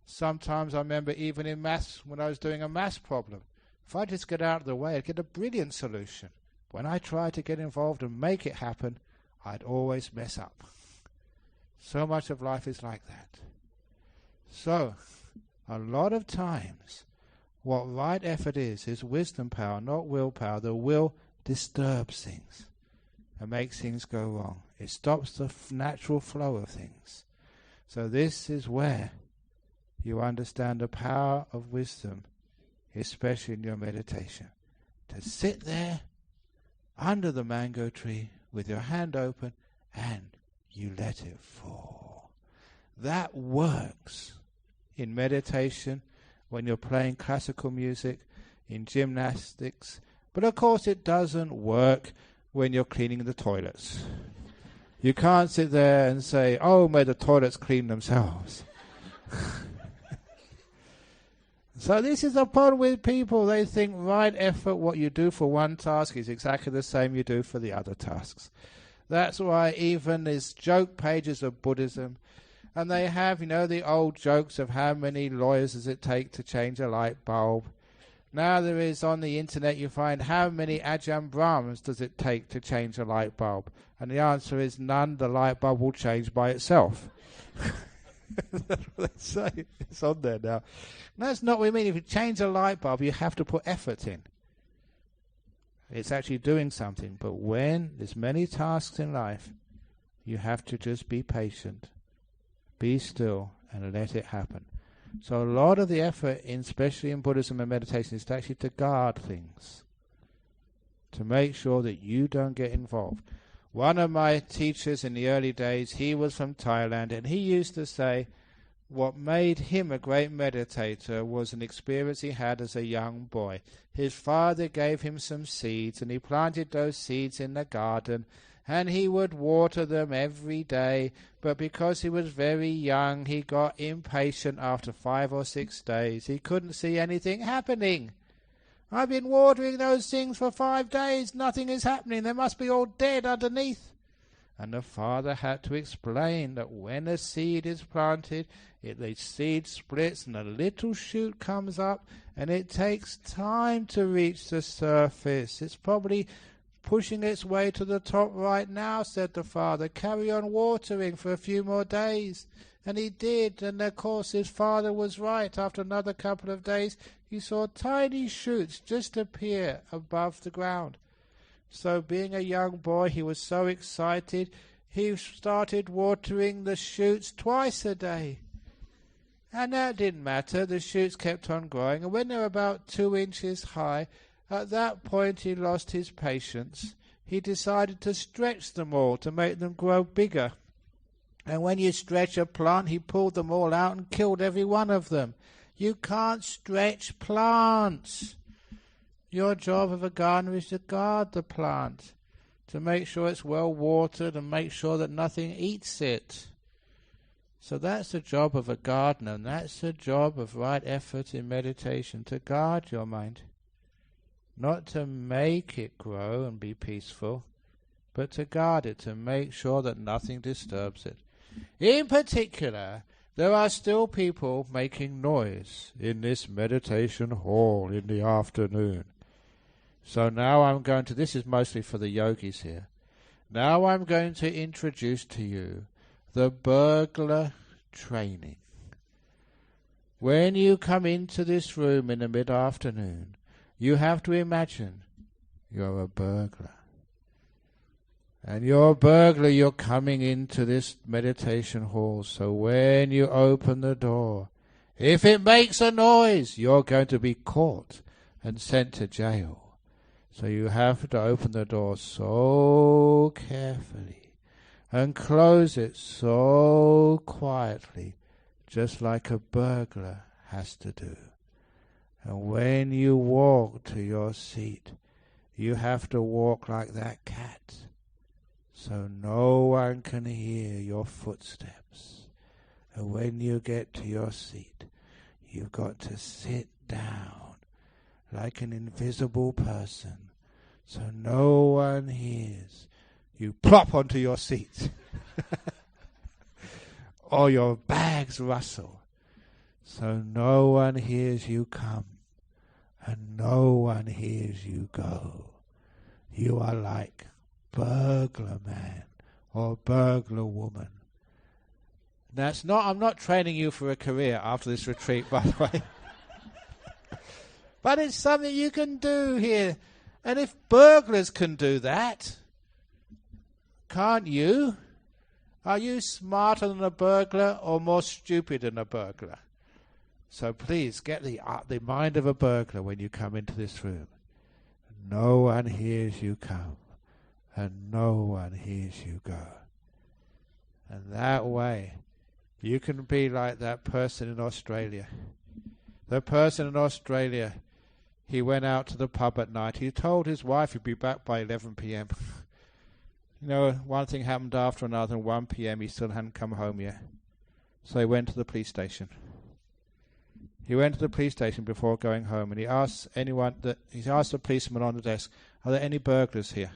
Sometimes I remember even in maths, when I was doing a maths problem, if I just get out of the way, I'd get a brilliant solution. When I try to get involved and make it happen, I'd always mess up. So much of life is like that. So, a lot of times, what right effort is wisdom power, not willpower. The will disturbs things and makes things go wrong. It stops the natural flow of things. So this is where you understand the power of wisdom, especially in your meditation. To sit there under the mango tree with your hand open and you let it fall. That works in meditation, when you're playing classical music, in gymnastics, but of course it doesn't work when you're cleaning the toilets. You can't sit there and say, oh, may the toilets clean themselves. So this is the problem with people. They think right effort, what you do for one task is exactly the same you do for the other tasks. That's why even there's joke pages of Buddhism, and they have, the old jokes of how many lawyers does it take to change a light bulb. Now there is on the internet, you find how many Ajahn Brahms does it take to change a light bulb? And the answer is none. The light bulb will change by itself. That's what they say. It's on there now. That's not what we mean. If you change a light bulb, you have to put effort in. It's actually doing something. But when there's many tasks in life, you have to just be patient. Be still and let it happen. So a lot of the effort, especially in Buddhism and meditation, is actually to guard things, to make sure that you don't get involved. One of my teachers in the early days, he was from Thailand, and he used to say what made him a great meditator was an experience he had as a young boy. His father gave him some seeds, and he planted those seeds in the garden, and he would water them every day, but because he was very young, he got impatient after 5 or 6 days. He couldn't see anything happening. I've been watering those things for 5 days. Nothing is happening. They must be all dead underneath. And the father had to explain that when a seed is planted, the seed splits and a little shoot comes up, and it takes time to reach the surface. It's probably pushing its way to the top right now, said the father. Carry on watering for a few more days. And he did, and of course his father was right. After another couple of days, he saw tiny shoots just appear above the ground. So being a young boy, he was so excited, he started watering the shoots twice a day. And that didn't matter. The shoots kept on growing, and when they were about 2 inches high, At that point he lost his patience. He decided to stretch them all to make them grow bigger. And when you stretch a plant, he pulled them all out and killed every one of them. You can't stretch plants. Your job of a gardener is to guard the plant, to make sure it's well watered and make sure that nothing eats it. So that's the job of a gardener, and that's the job of right effort in meditation, to guard your mind. Not to make it grow and be peaceful, but to guard it, to make sure that nothing disturbs it. In particular, there are still people making noise in this meditation hall in the afternoon. So now I'm going to, this is mostly for the yogis here, now I'm going to introduce to you the burglar training. When you come into this room in the mid-afternoon, you have to imagine you're a burglar. And you're a burglar, you're coming into this meditation hall. So when you open the door, if it makes a noise, you're going to be caught and sent to jail. So you have to open the door so carefully and close it so quietly, just like a burglar has to do. And when you walk to your seat, you have to walk like that cat, so no one can hear your footsteps. And when you get to your seat, you've got to sit down like an invisible person, so no one hears. You plop onto your seat, or your bags rustle, so no one hears you come, and no one hears you go. You are like burglar man or burglar woman. That's not, I'm not training you for a career after this retreat, by the way. But it's something you can do here. And if burglars can do that, can't you? Are you smarter than a burglar or more stupid than a burglar? So please get the mind of a burglar when you come into this room. No one hears you come, and no one hears you go. And that way, you can be like that person in Australia. The person in Australia, he went out to the pub at night. He told his wife he'd be back by 11 p.m. You know, one thing happened after another, and 1 p.m. he still hadn't come home yet. So he went to the police station. He went to the police station before going home, and he asked the policeman on the desk, "Are there any burglars here?"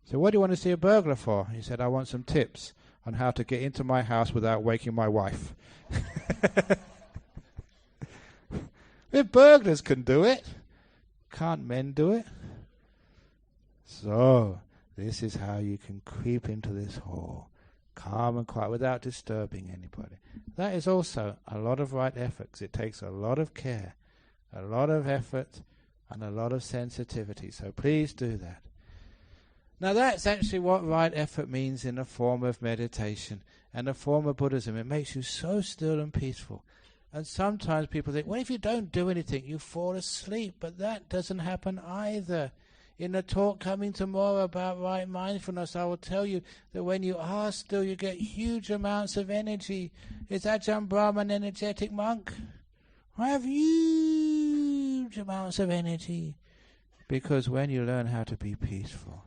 So, "What do you want to see a burglar for?" He said, "I want some tips on how to get into my house without waking my wife." If burglars can do it, can't men do it? So, this is how you can creep into this hall, calm and quiet, without disturbing anybody. That is also a lot of right effort, 'cause it takes a lot of care, a lot of effort, and a lot of sensitivity. So please do that. Now that's actually what right effort means in a form of meditation and a form of Buddhism. It makes you so still and peaceful. And sometimes people think, well, if you don't do anything, you fall asleep. But that doesn't happen either. In the talk coming tomorrow about right mindfulness, I will tell you that when you are still, you get huge amounts of energy. Is Ajahn Brahm an energetic monk? I have huge amounts of energy. Because when you learn how to be peaceful,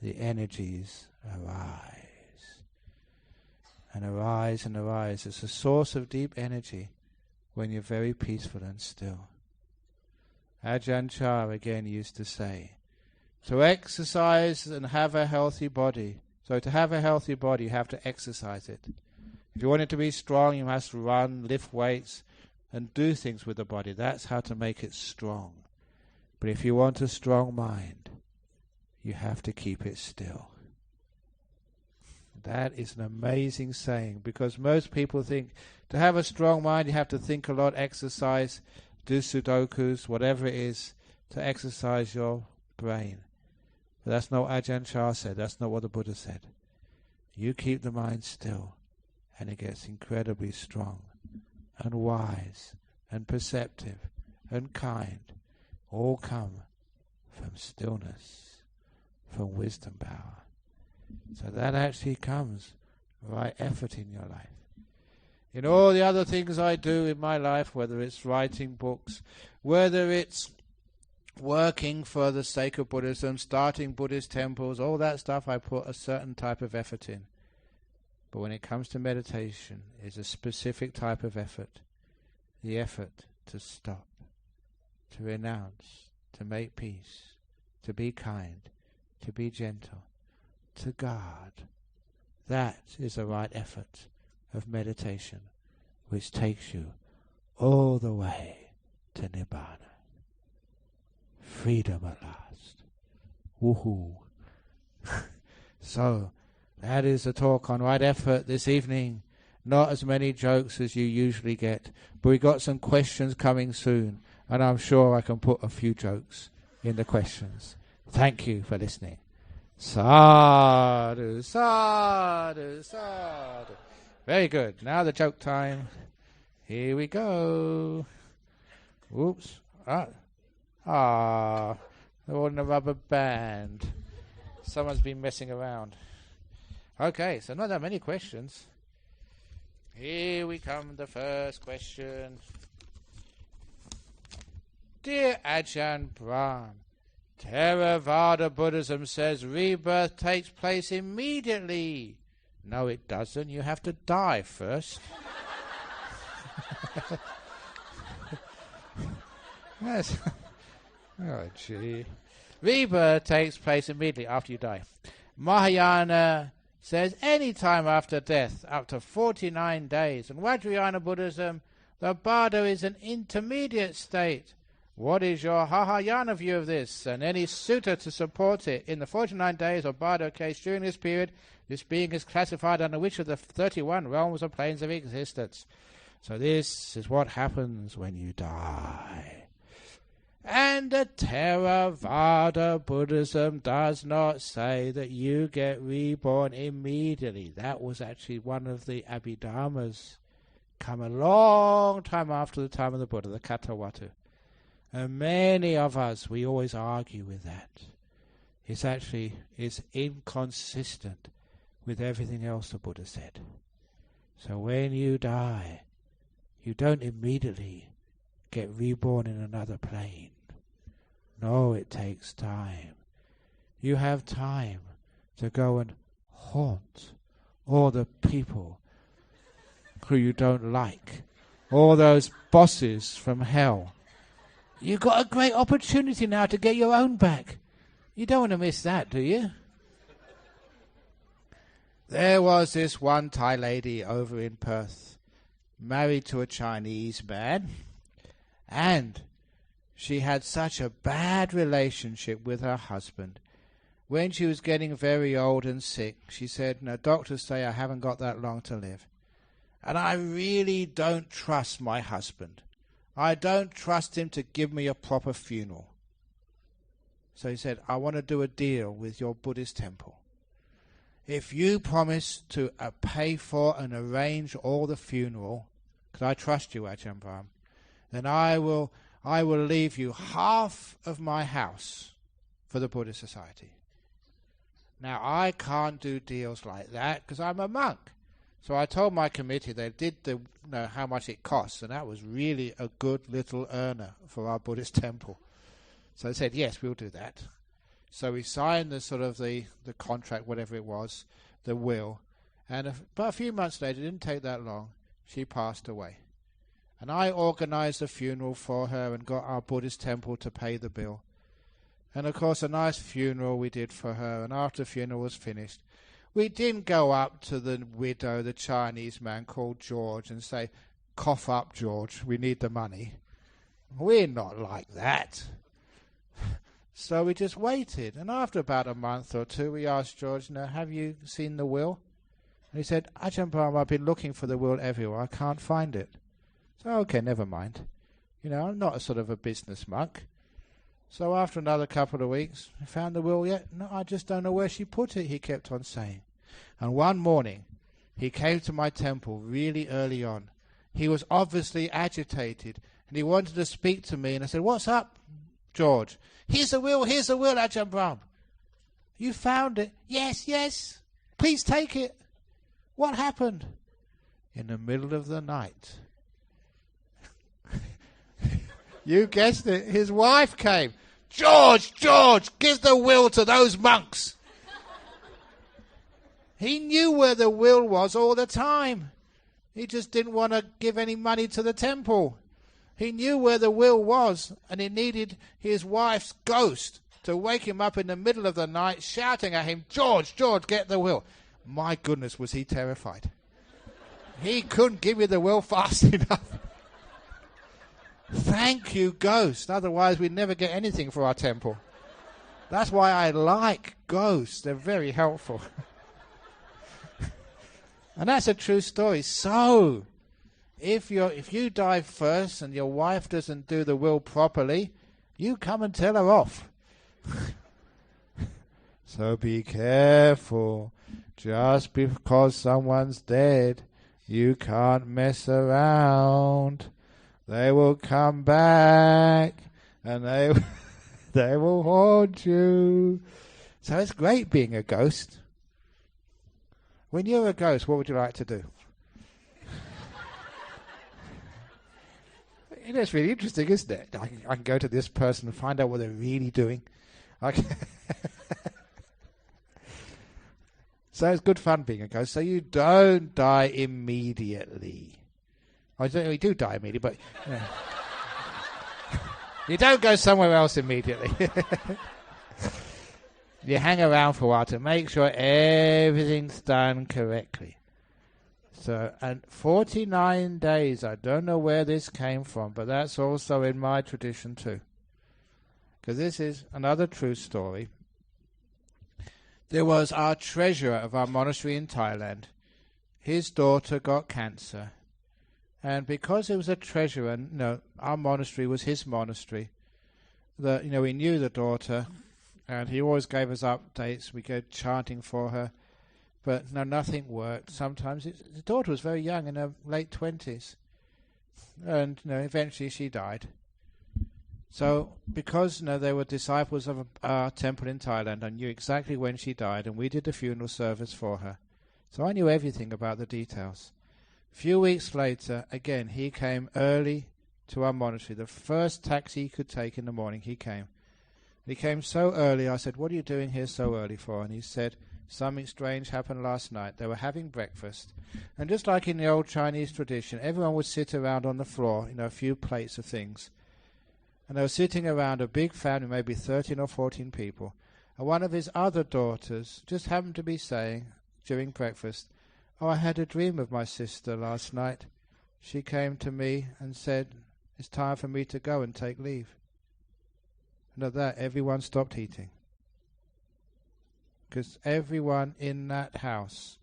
the energies arise. And arise and arise. It's a source of deep energy when you're very peaceful and still. Ajahn Chah again used to say, to exercise and have a healthy body. So to have a healthy body, you have to exercise it. If you want it to be strong, you must run, lift weights, and do things with the body. That's how to make it strong. But if you want a strong mind, you have to keep it still. That is an amazing saying, because most people think to have a strong mind, you have to think a lot, exercise, do sudokus, whatever it is, to exercise your brain. But that's not what Ajahn Chah said. That's not what the Buddha said. You keep the mind still, and it gets incredibly strong, and wise, and perceptive, and kind. all come from stillness, from wisdom power. So that actually comes right effort in your life. In all the other things I do in my life, whether it's writing books, whether it's working for the sake of Buddhism, starting Buddhist temples, all that stuff, I put a certain type of effort in. But when it comes to meditation, it's a specific type of effort. The effort to stop, to renounce, to make peace, to be kind, to be gentle, to guard. That is the right effort of meditation, which takes you all the way to Nibbana. Freedom at last. Woohoo! So, that is the talk on right effort this evening. Not as many jokes as you usually get, but we got some questions coming soon, and I'm sure I can put a few jokes in the questions. Thank you for listening. Sadhu, sadhu, sadhu. Very good. Now the joke time. Here we go. Oops. There wasn't a rubber band. Someone's been messing around. Okay, so not that many questions. Here we come, the first question. Dear Ajahn Brahm, Theravada Buddhism says rebirth takes place immediately. No, it doesn't. You have to die first. Yes. Oh, gee. Rebirth takes place immediately after you die. Mahayana says any time after death, up to 49 days. And Vajrayana Buddhism, the bardo is an intermediate state. What is your Mahayana view of this, and any sutta to support it? In the 49 days of bardo case during this period, this being is classified under which of the 31 realms or planes of existence? So this is what happens when you die. And the Theravada Buddhism does not say that you get reborn immediately. That was actually one of the Abhidhammas come a long time after the time of the Buddha, the Katawatu. And many of us, we always argue with that. It's inconsistent with everything else the Buddha said. So when you die, you don't immediately get reborn in another plane. No, it takes time. You have time to go and haunt all the people who you don't like, all those bosses from hell. You've got a great opportunity now to get your own back. You don't want to miss that, do you? There was this one Thai lady over in Perth, married to a Chinese man, and she had such a bad relationship with her husband. When she was getting very old and sick, she said, "No, doctors say I haven't got that long to live. And I really don't trust my husband. I don't trust him to give me a proper funeral." So he said, "I want to do a deal with your Buddhist temple. If you promise to pay for and arrange all the funeral, because I trust you, Ajahn Brahm, then I will leave you half of my house for the Buddhist Society." Now, I can't do deals like that because I'm a monk. So I told my committee they did know how much it costs, and that was really a good little earner for our Buddhist temple. So they said, yes, we'll do that. So we signed the contract, whatever it was, the will, and but a few months later, it didn't take that long, she passed away. And I organised a funeral for her and got our Buddhist temple to pay the bill. And of course a nice funeral we did for her, and after the funeral was finished, we didn't go up to the widow, the Chinese man called George, and say, "Cough up, George, we need the money." We're not like that. So we just waited, and after about a month or two, we asked George, "Now, have you seen the will?" And he said, "Ajahn Brahm, I've been looking for the will everywhere. I can't find it." So, okay, never mind. I'm not a sort of a business monk. So after another couple of weeks, I found the will yet? "No, I just don't know where she put it," he kept on saying. And one morning, he came to my temple really early on. He was obviously agitated, and he wanted to speak to me, and I said, "What's up?" George. Here's the will, Ajahn Brahm. You found it. Yes, yes. Please take it. What happened? In the middle of the night. You guessed it. His wife came. George, give the will to those monks. He knew where the will was all the time. He just didn't want to give any money to the temple. He knew where the will was, and he needed his wife's ghost to wake him up in the middle of the night, shouting at him, George, get the will. My goodness, was he terrified. He couldn't give you the will fast enough. Thank you, ghost. Otherwise, we'd never get anything for our temple. That's why I like ghosts. They're very helpful. And that's a true story. So, if you die first and your wife doesn't do the will properly, you come and tell her off. So be careful. Just because someone's dead, you can't mess around. They will come back and they will haunt you. So it's great being a ghost. When you're a ghost, what would you like to do? It's really interesting, isn't it? I can go to this person and find out what they're really doing. So it's good fun being a ghost. So you don't die immediately. We do die immediately, but you don't go somewhere else immediately. You hang around for a while to make sure everything's done correctly. So, and 49 days, I don't know where this came from, but that's also in my tradition too. Because this is another true story. There was our treasurer of our monastery in Thailand. His daughter got cancer. And because he was a treasurer, our monastery was his monastery, we knew the daughter, and he always gave us updates. We go chanting for her. But nothing worked. Sometimes the daughter was very young, in her late 20s. And eventually she died. So because they were disciples of our temple in Thailand, I knew exactly when she died, and we did the funeral service for her. So I knew everything about the details. A few weeks later, again, he came early to our monastery. The first taxi he could take in the morning, he came. He came so early, I said, what are you doing here so early for? And he said, something strange happened last night. They were having breakfast. And just like in the old Chinese tradition, everyone would sit around on the floor, a few plates of things. And they were sitting around a big family, maybe 13 or 14 people. And one of his other daughters just happened to be saying, during breakfast, oh, I had a dream of my sister last night. She came to me and said, it's time for me to go and take leave. And at that, everyone stopped eating. Because everyone in that house,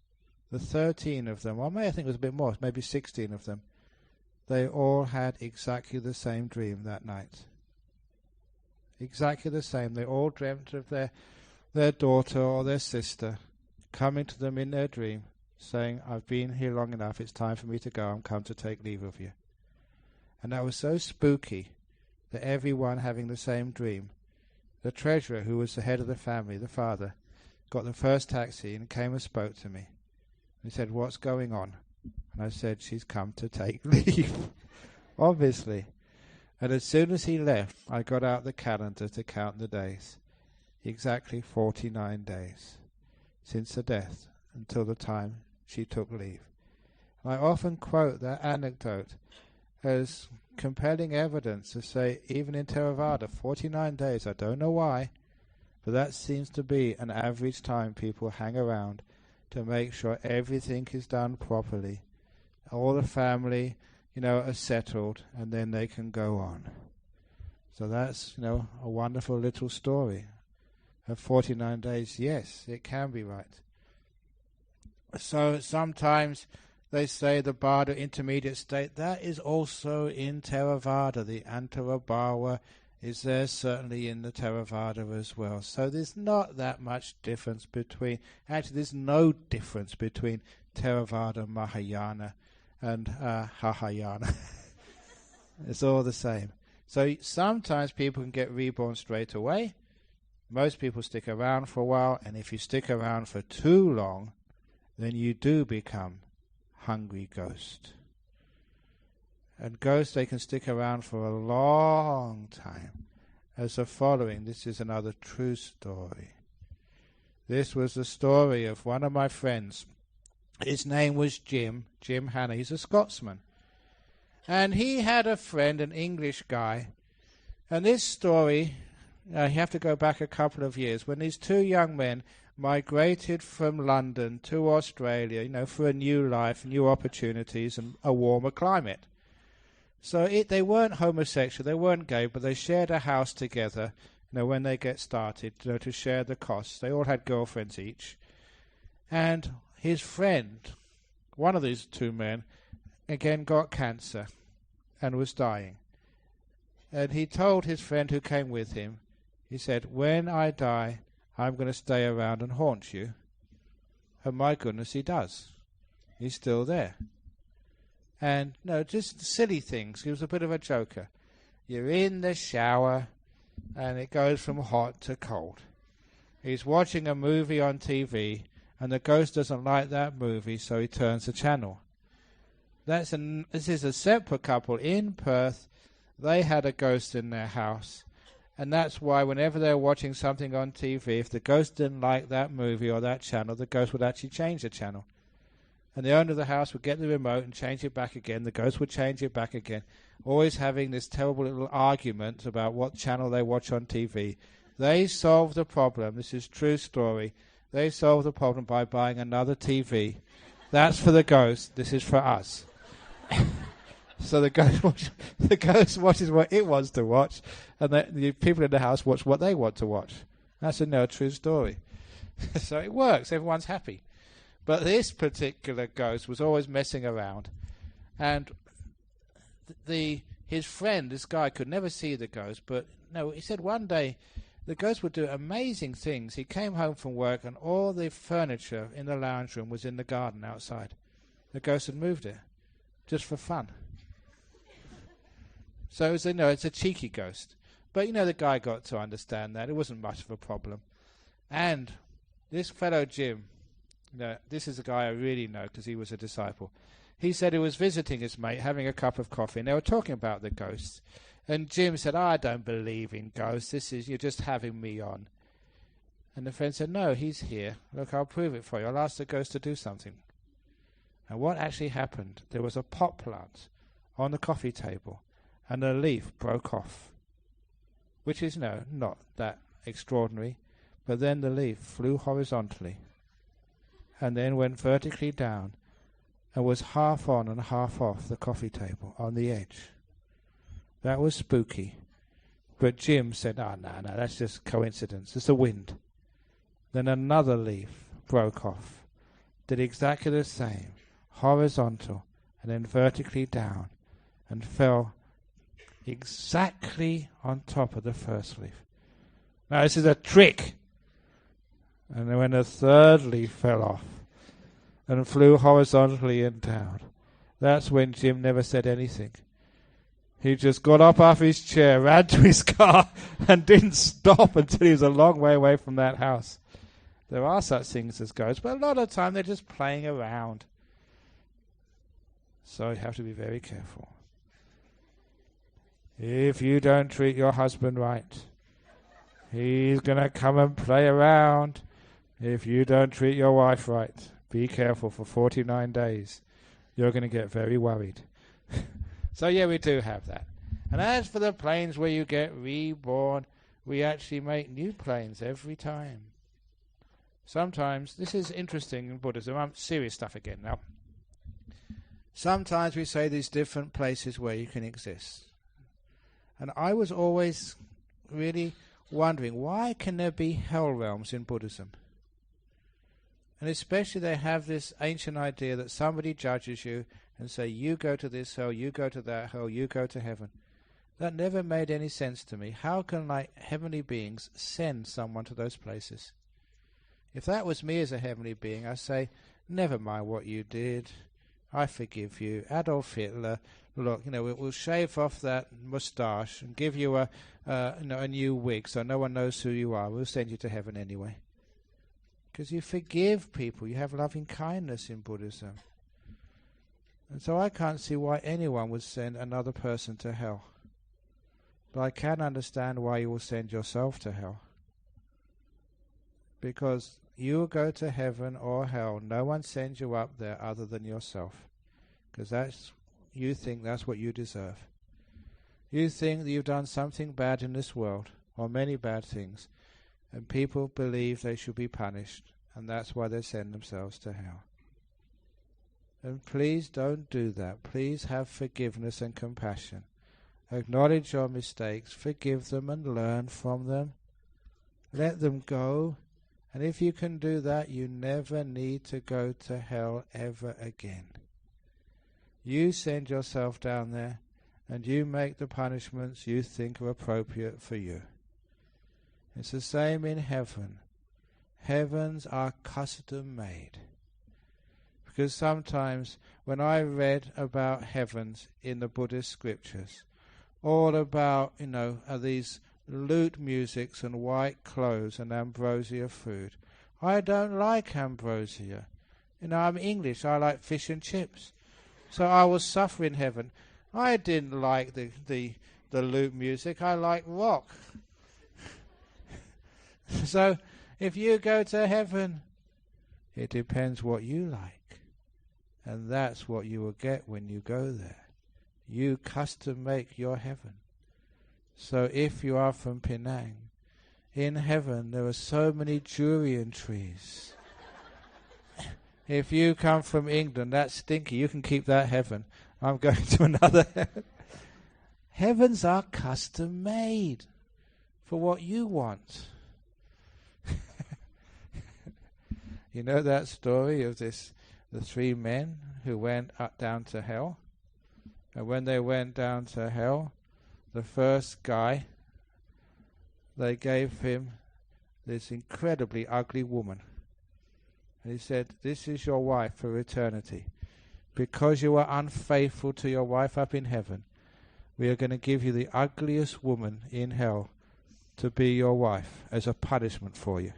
the 13 of them, or I think it was a bit more, maybe 16 of them, they all had exactly the same dream that night. Exactly the same. They all dreamt of their daughter or their sister coming to them in their dream, saying, I've been here long enough, it's time for me to go, I'm come to take leave of you. And that was so spooky that everyone having the same dream, the treasurer, who was the head of the family, the father, got the first taxi and came and spoke to me. He said, what's going on? And I said, she's come to take leave. Obviously. And as soon as he left, I got out the calendar to count the days. Exactly 49 days since the death until the time she took leave. I often quote that anecdote as compelling evidence to say, even in Theravada, 49 days, I don't know why, but that seems to be an average time people hang around to make sure everything is done properly. All the family, are settled, and then they can go on. So that's, a wonderful little story. Of 49 days, yes, it can be right. So sometimes they say the Bhada intermediate state, that is also in Theravada. The Antarabhava is there certainly in the Theravada as well. So there's not that much difference between, actually there's no difference between Theravada, Mahayana and Hahayana. It's all the same. So sometimes people can get reborn straight away. Most people stick around for a while, and if you stick around for too long, then you do become hungry ghost. And ghosts, they can stick around for a long time. As the following, this is another true story. This was the story of one of my friends. His name was Jim Hanna. He's a Scotsman. And he had a friend, an English guy. And this story, you have to go back a couple of years, when these two young men migrated from London to Australia, for a new life, new opportunities, and a warmer climate. So they weren't homosexual, they weren't gay, but they shared a house together, when they get started, to share the costs. They all had girlfriends each. And his friend, one of these two men, again got cancer and was dying. And he told his friend who came with him, he said, "When I die, I'm going to stay around and haunt you." And my goodness, he does. He's still there. And just silly things. He was a bit of a joker. You're in the shower, and it goes from hot to cold. He's watching a movie on TV, and the ghost doesn't like that movie, so he turns the channel. This is a separate couple in Perth. They had a ghost in their house, and that's why whenever they're watching something on TV, if the ghost didn't like that movie or that channel, the ghost would actually change the channel. And the owner of the house would get the remote and change it back again. The ghost would change it back again. Always having this terrible little argument about what channel they watch on TV. They solved the problem. This is true story. They solved the problem by buying another TV. That's for the ghost. This is for us. So the ghost watches what it wants to watch, and the people in the house watch what they want to watch. That's a true story. So it works. Everyone's happy. But this particular ghost was always messing around, and his friend, this guy, could never see the ghost. But he said one day the ghost would do amazing things. He came home from work, and all the furniture in the lounge room was in the garden outside. The ghost had moved it just for fun. So it's a cheeky ghost. But the guy got to understand that. It wasn't much of a problem. And this fellow Jim, this is a guy I really know because he was a disciple. He said he was visiting his mate, having a cup of coffee, and they were talking about the ghosts. And Jim said, "I don't believe in ghosts. You're just having me on." And the friend said, "No, he's here. Look, I'll prove it for you. I'll ask the ghost to do something." And what actually happened, there was a pot plant on the coffee table, and a leaf broke off, which is not that extraordinary. But then the leaf flew horizontally, and then went vertically down, and was half on and half off the coffee table on the edge. That was spooky. But Jim said, no, that's just coincidence. It's the wind. Then another leaf broke off, did exactly the same, horizontal, and then vertically down, and fell exactly on top of the first leaf. Now this is a trick. And then when the third leaf fell off and flew horizontally and down, that's when Jim never said anything. He just got up off his chair, ran to his car, and didn't stop until he was a long way away from that house. There are such things as ghosts, but a lot of the time they're just playing around. So you have to be very careful. If you don't treat your husband right, he's going to come and play around. If you don't treat your wife right, be careful for 49 days. You're going to get very worried. So yeah, we do have that. And as for the planes where you get reborn, we actually make new planes every time. Sometimes, this is interesting in Buddhism, I'm serious stuff again now. Sometimes we say there's different places where you can exist. And I was always really wondering, why can there be hell realms in Buddhism? And especially they have this ancient idea that somebody judges you and say, you go to this hell, you go to that hell, you go to heaven. That never made any sense to me. How can heavenly beings send someone to those places? If that was me as a heavenly being, I'd say, never mind what you did. I forgive you. Adolf Hitler, look, we'll shave off that moustache and give you a new wig so no one knows who you are. We'll send you to heaven anyway. Because you forgive people. You have loving kindness in Buddhism. And so I can't see why anyone would send another person to hell. But I can understand why you will send yourself to hell. Because you will go to heaven or hell. No one sends you up there other than yourself. Because you think that's what you deserve. You think that you've done something bad in this world, or many bad things, and people believe they should be punished, and that's why they send themselves to hell. And please don't do that. Please have forgiveness and compassion. Acknowledge your mistakes, forgive them and learn from them. Let them go. And if you can do that, you never need to go to hell ever again. You send yourself down there, and you make the punishments you think are appropriate for you. It's the same in heaven. Heavens are custom made. Because sometimes when I read about heavens in the Buddhist scriptures, all about, these lute musics and white clothes and ambrosia food, I don't like ambrosia. I'm English, I like fish and chips. So I will suffer in heaven. I didn't like the lute music, I like rock. So if you go to heaven, it depends what you like. And that's what you will get when you go there. You custom make your heaven. So if you are from Penang, in heaven there are so many durian trees. If you come from England, that's stinky. You can keep that heaven. I'm going to another heaven. Heavens are custom made for what you want. You know that story of the three men who went down to hell? And when they went down to hell, the first guy, they gave him this incredibly ugly woman. And he said, this is your wife for eternity. Because you were unfaithful to your wife up in heaven, we are going to give you the ugliest woman in hell to be your wife as a punishment for you.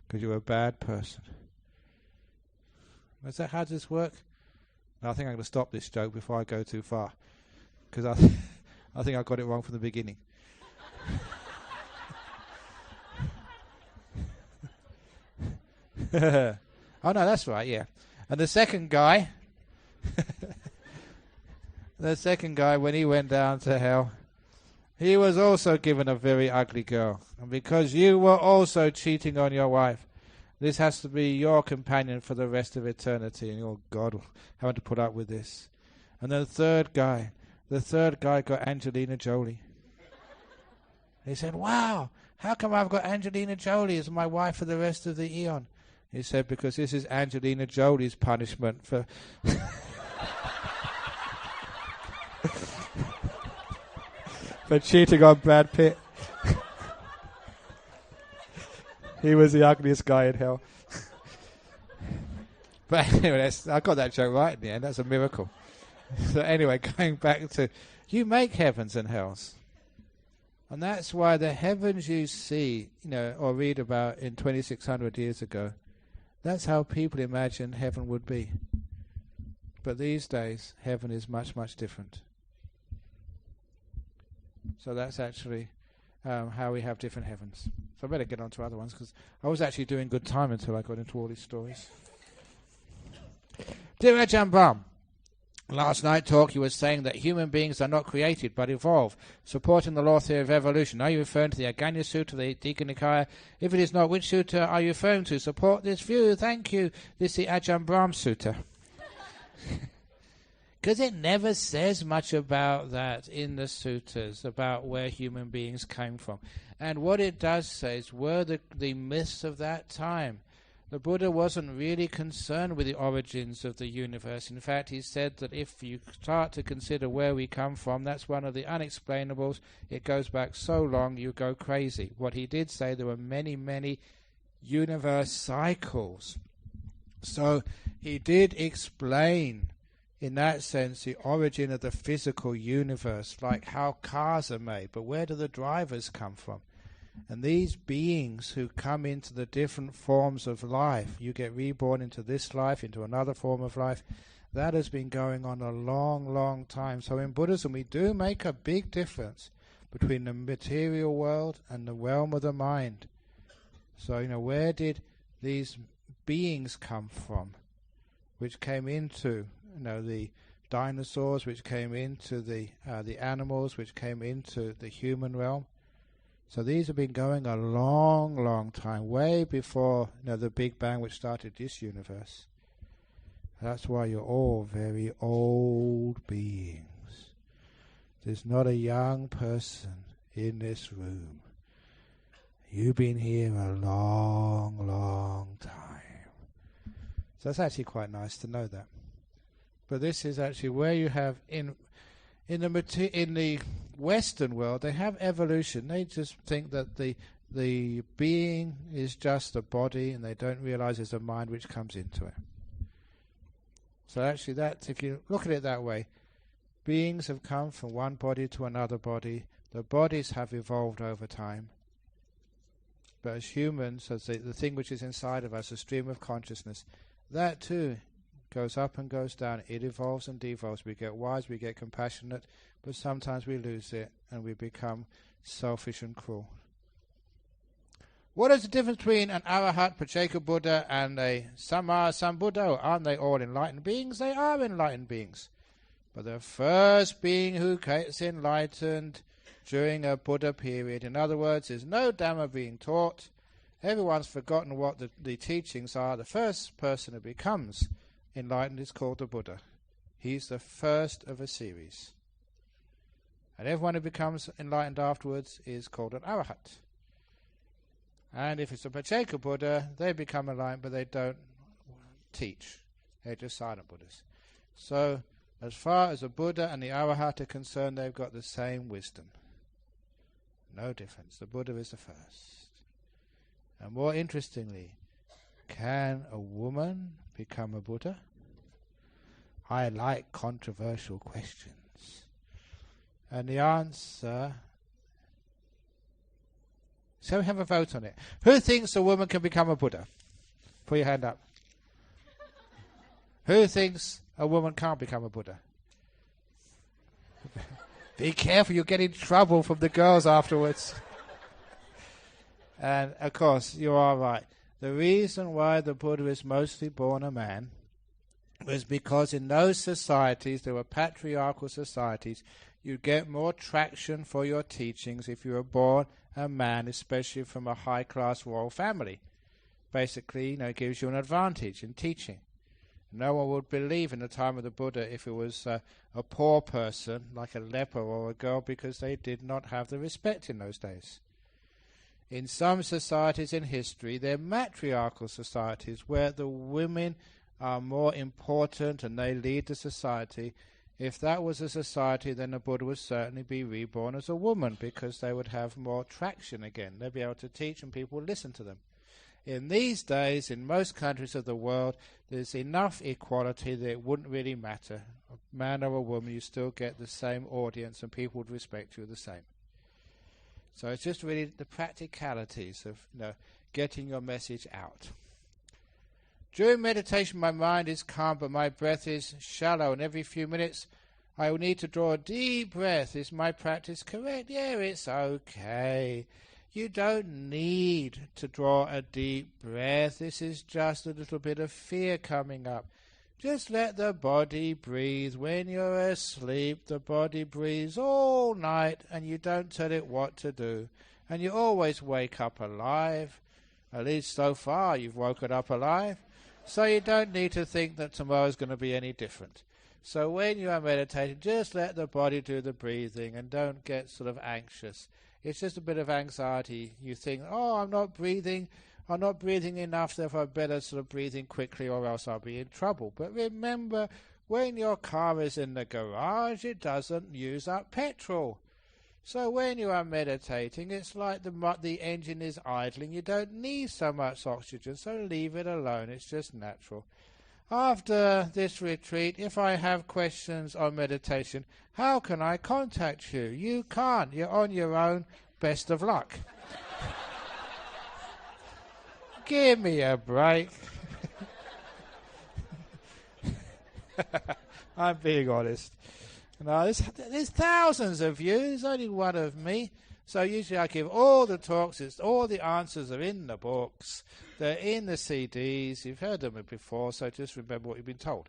Because you're a bad person. Is that how does this work? No, I think I'm going to stop this joke before I go too far. Because I think I got it wrong from the beginning. Oh no, that's right, yeah. And the second guy, when he went down to hell, he was also given a very ugly girl. And because you were also cheating on your wife, this has to be your companion for the rest of eternity. And oh God, having to put up with this. And then the third guy got Angelina Jolie. He said, wow, how come I've got Angelina Jolie as my wife for the rest of the eon? He said, because this is Angelina Jolie's punishment for for cheating on Brad Pitt. He was the ugliest guy in hell. But anyway, I got that joke right in the end. That's a miracle. So anyway, going back to, you make heavens and hells. And that's why the heavens you see, or read about in 2,600 years ago, that's how people imagine heaven would be. But these days, heaven is much, much different. So that's actually how we have different heavens. So I better get on to other ones, because I was actually doing good time until I got into all these stories. Dear Ajahn Brahm, last night talk you were saying that human beings are not created but evolve, supporting the law theory of evolution. Are you referring to the Aganya Sutta, the Digha Nikaya? If it is not, which sutta are you referring to? Support this view. Thank you. This is the Ajahn Brahm Sutta. Because it never says much about that in the suttas, about where human beings came from. And what it does say is were the myths of that time. The Buddha wasn't really concerned with the origins of the universe. In fact, he said that if you start to consider where we come from, that's one of the unexplainables. It goes back so long, you go crazy. What he did say, there were many, many universe cycles. So he did explain in that sense, the origin of the physical universe, like how cars are made. But where do the drivers come from? And these beings who come into the different forms of life, you get reborn into this life, into another form of life, that has been going on a long, long time. So in Buddhism, we do make a big difference between the material world and the realm of the mind. So, where did these beings come from, which came into, the dinosaurs, which came into the animals, which came into the human realm? So these have been going a long, long time, way before the Big Bang, which started this universe. That's why you're all very old beings. There's not a young person in this room. You've been here a long, long time. So that's actually quite nice to know that. But this is actually where you have in the Western world, they have evolution. They just think that the being is just a body, and they don't realize there's a mind which comes into it. So actually, that's, if you look at it that way, beings have come from one body to another body. The bodies have evolved over time. But as humans, as the thing which is inside of us, a stream of consciousness, that too goes up and goes down. It evolves and devolves. We get wise, we get compassionate, but sometimes we lose it and we become selfish and cruel. What is the difference between an Arahat, Pacceka Buddha, and a Samma Sambuddha? Aren't they all enlightened beings? They are enlightened beings. But the first being who gets enlightened during a Buddha period, in other words, there's no Dhamma being taught. Everyone's forgotten what the teachings are. The first person who becomes enlightened is called the Buddha. He's the first of a series. And everyone who becomes enlightened afterwards is called an Arahat. And if it's a Pacceka Buddha, they become enlightened, but they don't teach. They're just silent Buddhas. So, as far as the Buddha and the Arahat are concerned, they've got the same wisdom. No difference. The Buddha is the first. And more interestingly, can a woman become a Buddha? I like controversial questions. And the answer... So we have a vote on it. Who thinks a woman can become a Buddha? Put your hand up. Who thinks a woman can't become a Buddha? Be careful, you'll get in trouble from the girls afterwards. And, of course, you are right. The reason why the Buddha is mostly born a man was because in those societies, there were patriarchal societies, you get more traction for your teachings if you were born a man, especially from a high-class royal family. Basically, it gives you an advantage in teaching. No one would believe in the time of the Buddha if it was a poor person, like a leper or a girl, because they did not have the respect in those days. In some societies in history, they're matriarchal societies where the women are more important and they lead the society. If that was a society, then the Buddha would certainly be reborn as a woman because they would have more traction again. They'd be able to teach and people would listen to them. In these days, in most countries of the world, there's enough equality that it wouldn't really matter. A man or a woman, you still get the same audience and people would respect you the same. So it's just really the practicalities of getting your message out. During meditation, my mind is calm, but my breath is shallow, and every few minutes I will need to draw a deep breath. Is my practice correct? Yeah, it's okay. You don't need to draw a deep breath. This is just a little bit of fear coming up. Just let the body breathe. When you're asleep, the body breathes all night, and you don't tell it what to do. And you always wake up alive. At least so far you've woken up alive. So you don't need to think that tomorrow's going to be any different. So when you are meditating, just let the body do the breathing and don't get sort of anxious. It's just a bit of anxiety. You think, I'm not breathing enough, therefore I better sort of breathe in quickly or else I'll be in trouble. But remember, when your car is in the garage, it doesn't use up petrol. So when you are meditating, it's like the engine is idling. You don't need so much oxygen, so leave it alone. It's just natural. after this retreat, if I have questions on meditation, how can I contact you? You can't. You're on your own. Best of luck. Give me a break. I'm being honest. No, there's thousands of you. There's only one of me. So usually I give all the talks. All the answers are in the books. They're in the CDs. You've heard them before, so just remember what you've been told.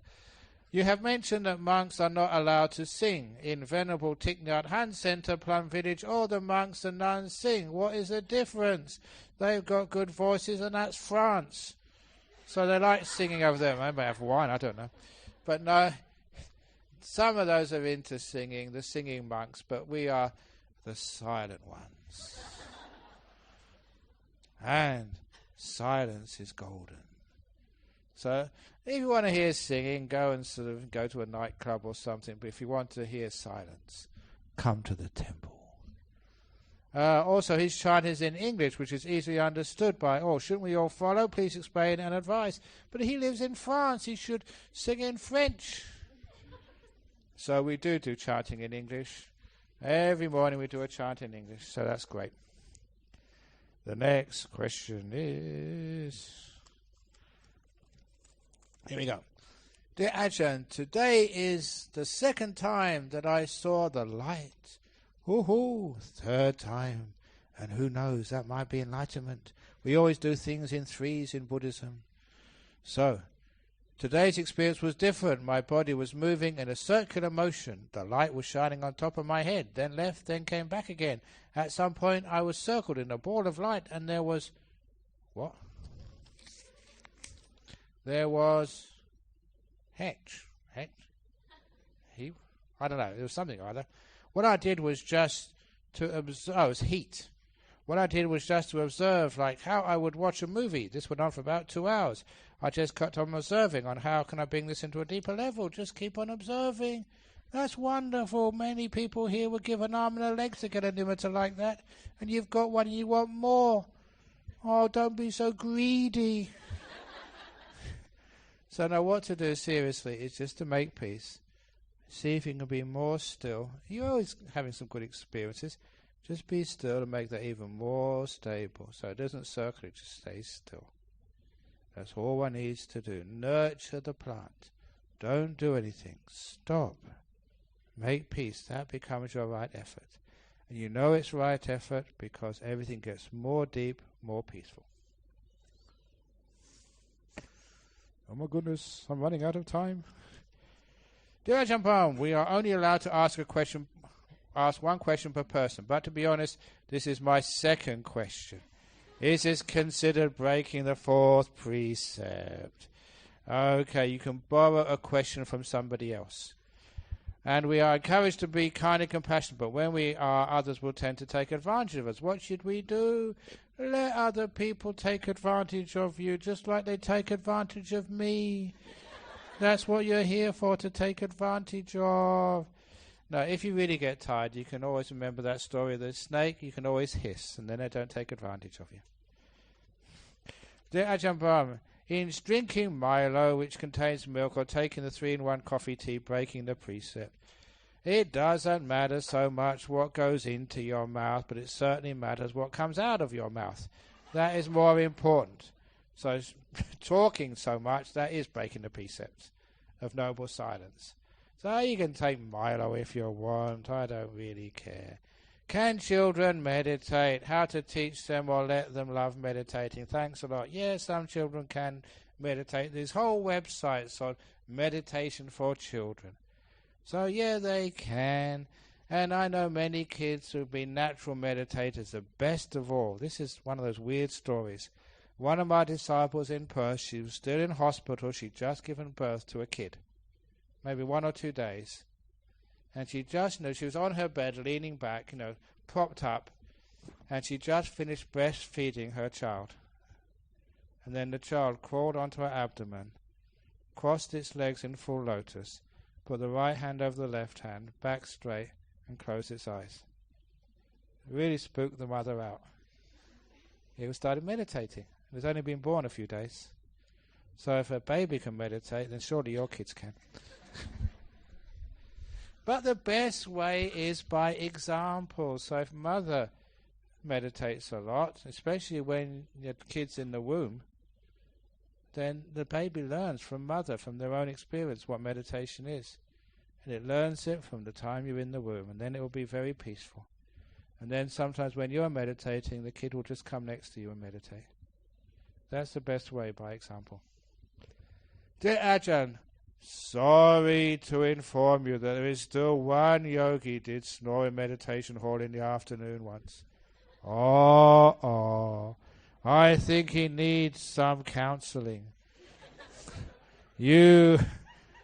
You have mentioned that monks are not allowed to sing. In Venerable Thich Nhat Hanh Center, Plum Village, all the monks and nuns sing. What is the difference? They've got good voices, and that's France. So they like singing over there. They may have wine, I don't know. But no, some of those are into singing, the singing monks, but we are the silent ones. And silence is golden. So if you want to hear singing, go and sort of go to a nightclub or something. But if you want to hear silence, come to the temple. Also, his chant is in English, which is easily understood by all. Shouldn't we all follow? Please explain and advise. But he lives in France. He should sing in French. So we do chanting in English. Every morning we do a chant in English. So that's great. The next question is... Here we go. Dear Ajahn, today is the second time that I saw the light. Woohoo! Third time. And who knows, that might be enlightenment. We always do things in threes in Buddhism. So, today's experience was different. My body was moving in a circular motion. The light was shining on top of my head, then left, then came back again. At some point I was circled in a ball of light, and there was... What? There was... Hetch. I don't know, it was something or other. What I did was just to observe... Oh, it was heat. What I did was just to observe, like how I would watch a movie. This went on for about 2 hours. I just kept on observing on how can I bring this into a deeper level. Just keep on observing. That's wonderful. Many people here would give an arm and a leg to get a limiter like that. And you've got one and you want more. Oh, don't be so greedy. So now what to do seriously is just to make peace. See if you can be more still. You're always having some good experiences. Just be still and make that even more stable. So it doesn't circle, it just stays still. That's all one needs to do. Nurture the plant. Don't do anything. Stop. Make peace. That becomes your right effort. And you know it's right effort because everything gets more deep, more peaceful. Oh my goodness, I'm running out of time. Dear Ajahn Brahm, we are only allowed to ask one question per person. But to be honest, this is my second question. Is this considered breaking the fourth precept? Okay, you can borrow a question from somebody else. And we are encouraged to be kind and compassionate, but when we are, others will tend to take advantage of us. What should we do? Let other people take advantage of you, just like they take advantage of me. That's what you're here for, to take advantage of. Now, if you really get tired, you can always remember that story of the snake. You can always hiss, and then they don't take advantage of you. Dear Ajahn Brahm, in drinking Milo, which contains milk, or taking the 3-in-1 coffee tea, breaking the precept, it doesn't matter so much what goes into your mouth, but it certainly matters what comes out of your mouth. That is more important. So talking so much, that is breaking the precepts of noble silence. So you can take Milo if you want, I don't really care. Can children meditate? How to teach them or let them love meditating? Thanks a lot. Yes, some children can meditate. There's whole websites on meditation for children. So yeah, they can. And I know many kids who've been natural meditators, the best of all. This is one of those weird stories. One of my disciples in Perth, she was still in hospital. She'd just given birth to a kid, maybe 1 or 2 days. And she just, she was on her bed, leaning back, propped up, and she just finished breastfeeding her child. And then the child crawled onto her abdomen, crossed its legs in full lotus, put the right hand over the left hand, back straight, and closed its eyes. It really spooked the mother out. He started meditating. He was only been born a few days. So if a baby can meditate, then surely your kids can. But the best way is by example. So if mother meditates a lot, especially when your kid's in the womb, then the baby learns from mother, from their own experience, what meditation is. And it learns it from the time you're in the womb, and then it will be very peaceful. And then sometimes when you're meditating, the kid will just come next to you and meditate. That's the best way, by example. Dear Ajahn, sorry to inform you that there is still one yogi did snore in meditation hall in the afternoon once. I think he needs some counseling. You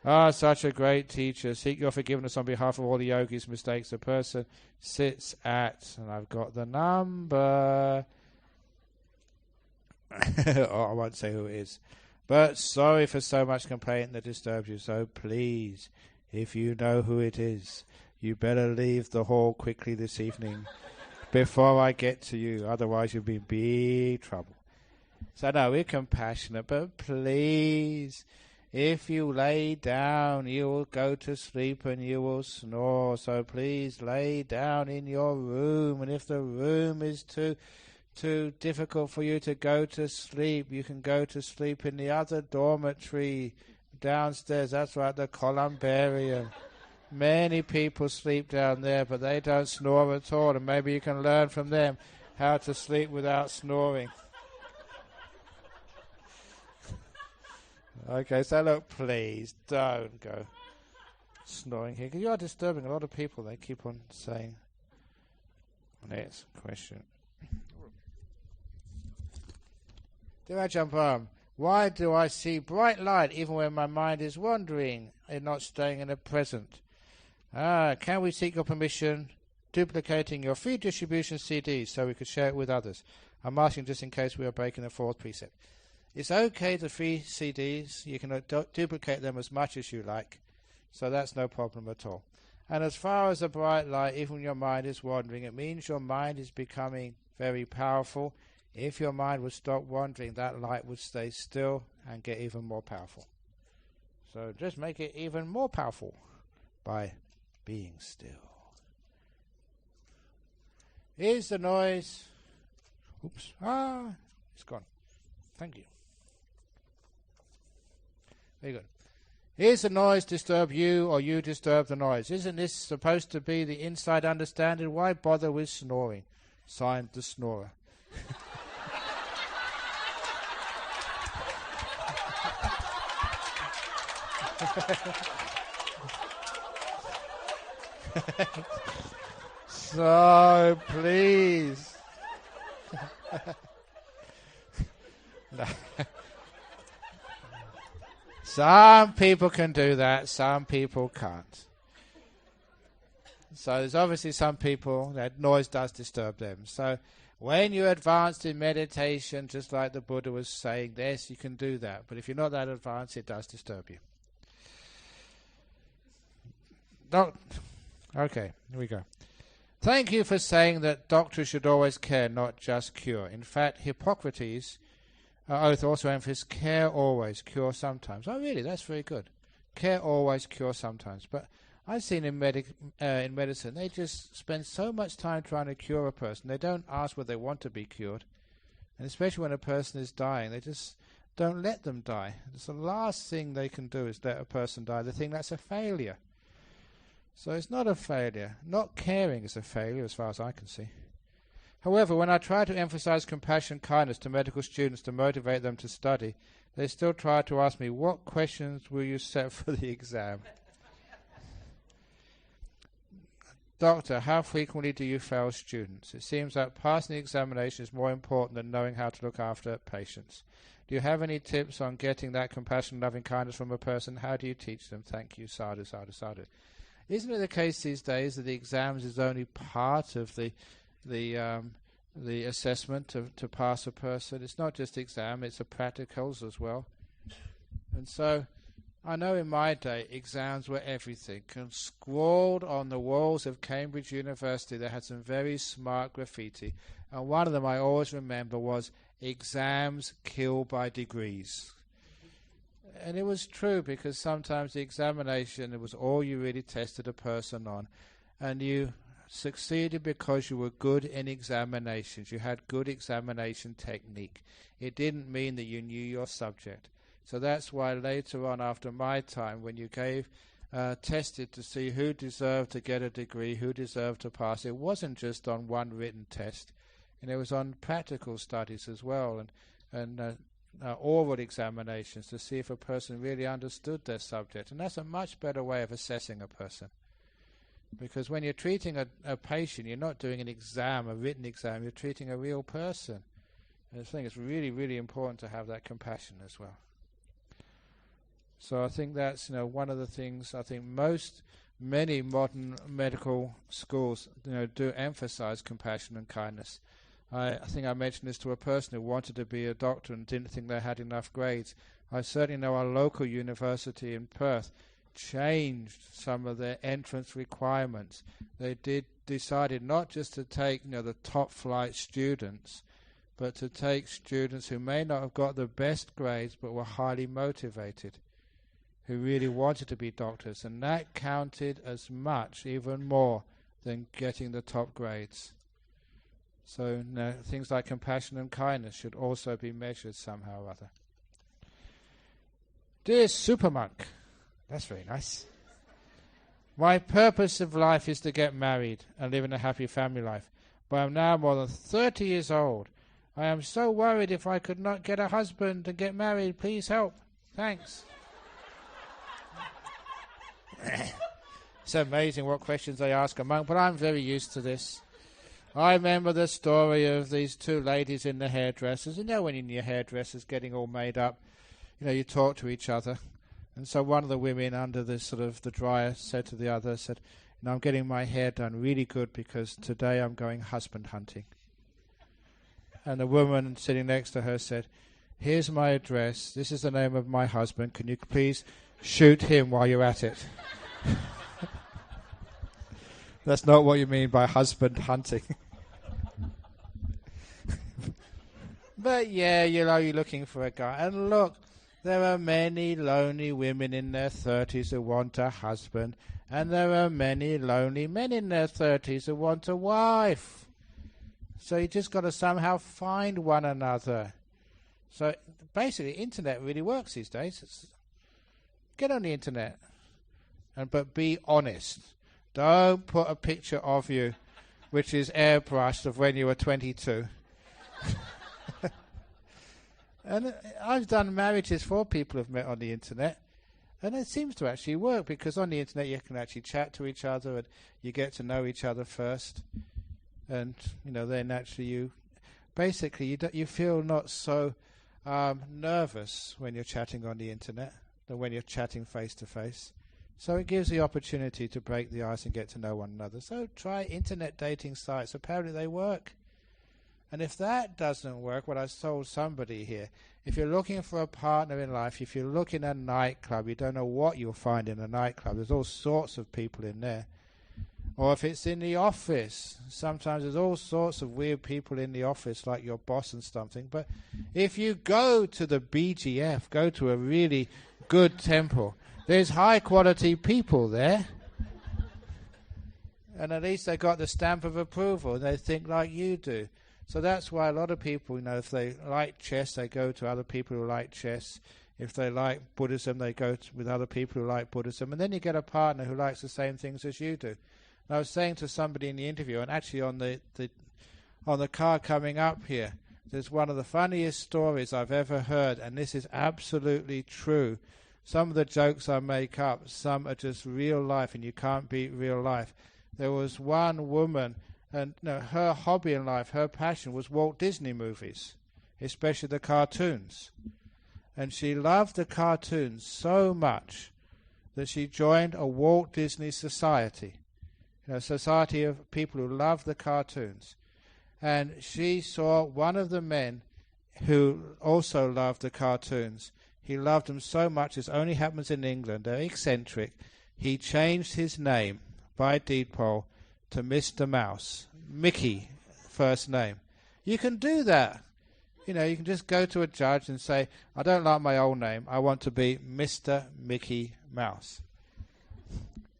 are such a great teacher. Seek your forgiveness on behalf of all the yogis' mistakes. The person sits at, and I've got the number. I won't say who it is. But sorry for so much complaint that disturbs you. So please, if you know who it is, you better leave the hall quickly this evening before I get to you. Otherwise you'll be in big trouble. So no, we're compassionate, but please, if you lay down, you will go to sleep and you will snore. So please lay down in your room. And if the room is too difficult for you to go to sleep, you can go to sleep in the other dormitory downstairs. That's right, the columbarium. Many people sleep down there, but they don't snore at all, and maybe you can learn from them how to sleep without snoring. Okay, so look, please don't go snoring here, because you are disturbing a lot of people. They keep on saying. Next question. Dear Ajahn Brahm, why do I see bright light even when my mind is wandering and not staying in the present? Can we seek your permission duplicating your free distribution CDs so we could share it with others? I'm asking just in case we are breaking the fourth precept. It's okay to free CDs. You can duplicate them as much as you like, so that's no problem at all. And as far as the bright light, even when your mind is wandering, it means your mind is becoming very powerful. If your mind would stop wandering, that light would stay still and get even more powerful. So just make it even more powerful by being still. Is the noise... Oops. It's gone. Thank you. Very good. Is the noise disturb you or you disturb the noise? Isn't this supposed to be the inside understanding? Why bother with snoring? Signed, the snorer. So, please. No. Some people can do that, some people can't. So there's obviously some people that noise does disturb them. So when you're advanced in meditation, just like the Buddha was saying, yes, you can do that. But if you're not that advanced, it does disturb you. Okay, here we go. Thank you for saying that doctors should always care, not just cure. In fact, Hippocrates' oath also emphasizes care always, cure sometimes. Oh, really? That's very good. Care always, cure sometimes. But I've seen in medicine, they just spend so much time trying to cure a person. They don't ask whether they want to be cured. And especially when a person is dying, they just don't let them die. It's the last thing they can do is let a person die. They think that's a failure. So it's not a failure. Not caring is a failure as far as I can see. However, when I try to emphasize compassion and kindness to medical students to motivate them to study, they still try to ask me, what questions will you set for the exam? Doctor, how frequently do you fail students? It seems that passing the examination is more important than knowing how to look after patients. Do you have any tips on getting that compassion, loving kindness from a person? How do you teach them? Thank you. Sadhu, sadhu, sadhu. Isn't it the case these days that the exams is only part of the assessment to pass a person? It's not just exam, it's a practicals as well. And so I know in my day exams were everything. And scrawled on the walls of Cambridge University they had some very smart graffiti. And one of them I always remember was, exams kill by degrees. And it was true, because sometimes the examination, it was all you really tested a person on. And you succeeded because you were good in examinations. You had good examination technique. It didn't mean that you knew your subject. So that's why later on, after my time, when you tested to see who deserved to get a degree, who deserved to pass, it wasn't just on one written test. And it was on practical studies as well, and oral examinations to see if a person really understood their subject. And that's a much better way of assessing a person. Because when you're treating a patient, you're not doing an exam, a written exam, you're treating a real person. And I think it's really, really important to have that compassion as well. So I think that's one of the things. I think many modern medical schools do emphasize compassion and kindness. I think I mentioned this to a person who wanted to be a doctor and didn't think they had enough grades. I certainly know our local university in Perth changed some of their entrance requirements. They decided not just to take the top flight students, but to take students who may not have got the best grades but were highly motivated, who really wanted to be doctors, and that counted as much, even more, than getting the top grades. So things like compassion and kindness should also be measured somehow or other. Dear Super Monk, that's very nice. My purpose of life is to get married and live in a happy family life, but I'm now more than 30 years old. I am so worried if I could not get a husband and get married. Please help. Thanks. It's amazing what questions they ask a monk, but I'm very used to this. I remember the story of these two ladies in the hairdressers. When in your hairdressers getting all made up, you talk to each other. And so one of the women under the dryer said to the other, I'm getting my hair done really good because today I'm going husband hunting. And the woman sitting next to her said, here's my address. This is the name of my husband. Can you please shoot him while you're at it? That's not what you mean by husband hunting. But yeah, you're looking for a guy. And look, there are many lonely women in their 30s who want a husband. And there are many lonely men in their 30s who want a wife. So you just got to somehow find one another. So basically, internet really works these days. Get on the internet. But be honest. Don't put a picture of you which is airbrushed of when you were 22. And I've done marriages for people who've met on the internet, and it seems to actually work, because on the internet you can actually chat to each other and you get to know each other first, and then actually you feel not so nervous when you're chatting on the internet than when you're chatting face to face. So it gives the opportunity to break the ice and get to know one another. So try internet dating sites. Apparently they work. And if that doesn't work, what I told somebody here, if you're looking for a partner in life, if you look in a nightclub, you don't know what you'll find in a nightclub. There's all sorts of people in there. Or if it's in the office, sometimes there's all sorts of weird people in the office, like your boss and something. But if you go to the BGF, go to a really good temple, there's high-quality people there. And at least they got the stamp of approval. They think like you do. So that's why a lot of people, if they like chess, they go to other people who like chess. If they like Buddhism, they go with other people who like Buddhism. And then you get a partner who likes the same things as you do. And I was saying to somebody in the interview, and actually on the car coming up here, there's one of the funniest stories I've ever heard, and this is absolutely true. Some of the jokes I make up, some are just real life, and you can't beat real life. There was one woman, and her hobby in life, her passion was Walt Disney movies, especially the cartoons. And she loved the cartoons so much that she joined a Walt Disney Society, a society of people who love the cartoons. And she saw one of the men who also loved the cartoons. He loved them so much, as only happens in England. They're eccentric. He changed his name by deed poll to Mr. Mouse. Mickey, first name. You can do that. You know, you can just go to a judge and say, I don't like my old name. I want to be Mr. Mickey Mouse.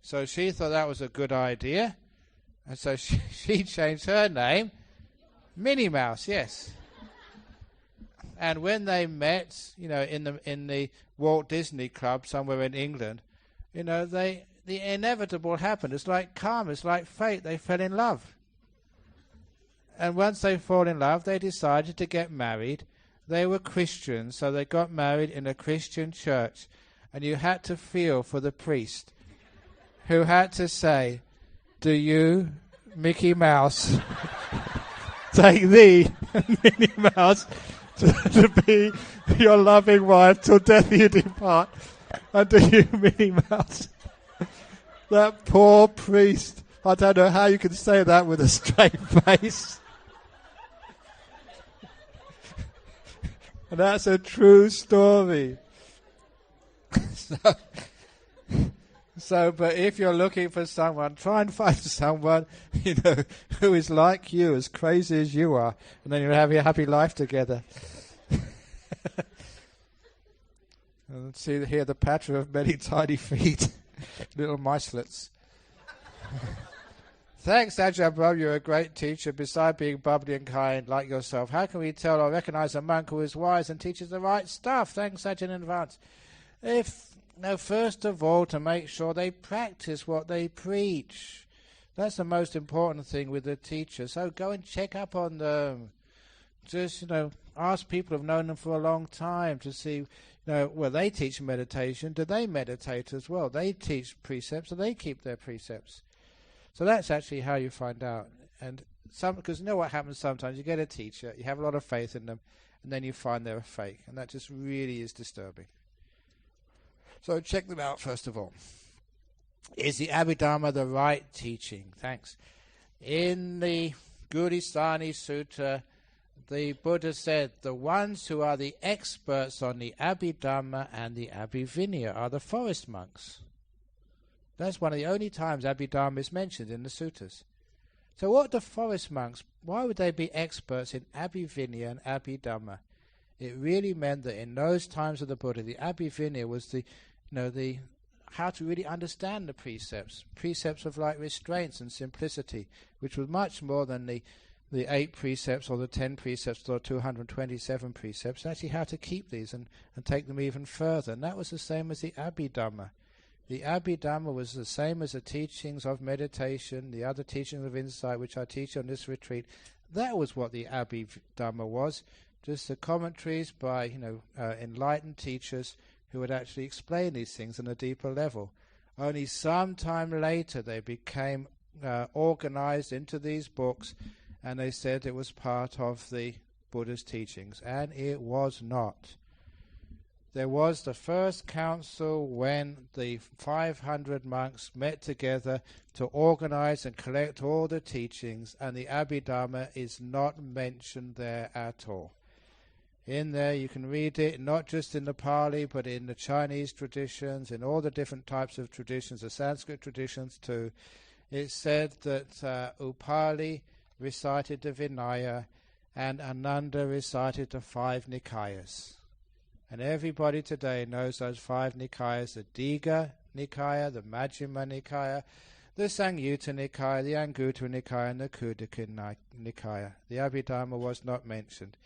So she thought that was a good idea. And so she changed her name, Minnie Mouse, yes. And when they met, you know, in the Walt Disney Club somewhere in England, you know, the inevitable happened. It's like karma, it's like fate. They fell in love. And once they fall in love, they decided to get married. They were Christians, so they got married in a Christian church. And you had to feel for the priest who had to say, do you, Mickey Mouse, take thee, Minnie Mouse, to be your loving wife till death you depart? And do you, Minnie Mouse? That poor priest. I don't know how you can say that with a straight face. And that's a true story. But if you're looking for someone, try and find someone, you know, who is like you, as crazy as you are, and then you'll have your happy life together. And hear the patter of many tiny feet, little micelets. Thanks, Ajahn Brahm, you're a great teacher. Besides being bubbly and kind like yourself, how can we tell or recognize a monk who is wise and teaches the right stuff? Thanks, Ajahn, in advance. First of all, to make sure they practice what they preach. That's the most important thing with the teacher. So go and check up on them. Just, you know, ask people who've known them for a long time to see, you know, well, they teach meditation. Do they meditate as well? They teach precepts, so they keep their precepts. So that's actually how you find out. And because you know what happens sometimes? You get a teacher, you have a lot of faith in them, and then you find they're a fake. And that just really is disturbing. So check them out first of all. Is the Abhidharma the right teaching? Thanks. In the Guristani Sutta, the Buddha said, the ones who are the experts on the Abhidharma and the Abhivinaya are the forest monks. That's one of the only times Abhidharma is mentioned in the suttas. So what the forest monks, why would they be experts in Abhivinaya and Abhidhamma? It really meant that in those times of the Buddha, the Abhivinaya was the how to really understand the precepts of like restraints and simplicity, which was much more than the 8 precepts or the 10 precepts or 227 precepts, actually how to keep these and take them even further. And that was the same as the Abhidhamma. The Abhidhamma was the same as the teachings of meditation, the other teachings of insight, which I teach on this retreat. That was what the Abhidhamma was, just the commentaries by enlightened teachers who would actually explain these things on a deeper level. Only some time later they became organized into these books, and they said it was part of the Buddha's teachings, and it was not. There was the first council when the 500 monks met together to organize and collect all the teachings, and the Abhidhamma is not mentioned there at all. In there you can read it not just in the Pali but in the Chinese traditions, in all the different types of traditions, the Sanskrit traditions too. It said that Upali recited the Vinaya and Ananda recited the 5 Nikayas. And everybody today knows those 5 Nikayas, the Digha Nikaya, the Majjhima Nikaya, the Sangyutta Nikaya, the Anguttara Nikaya, and the Khuddaka Nikaya. The Abhidhamma was not mentioned.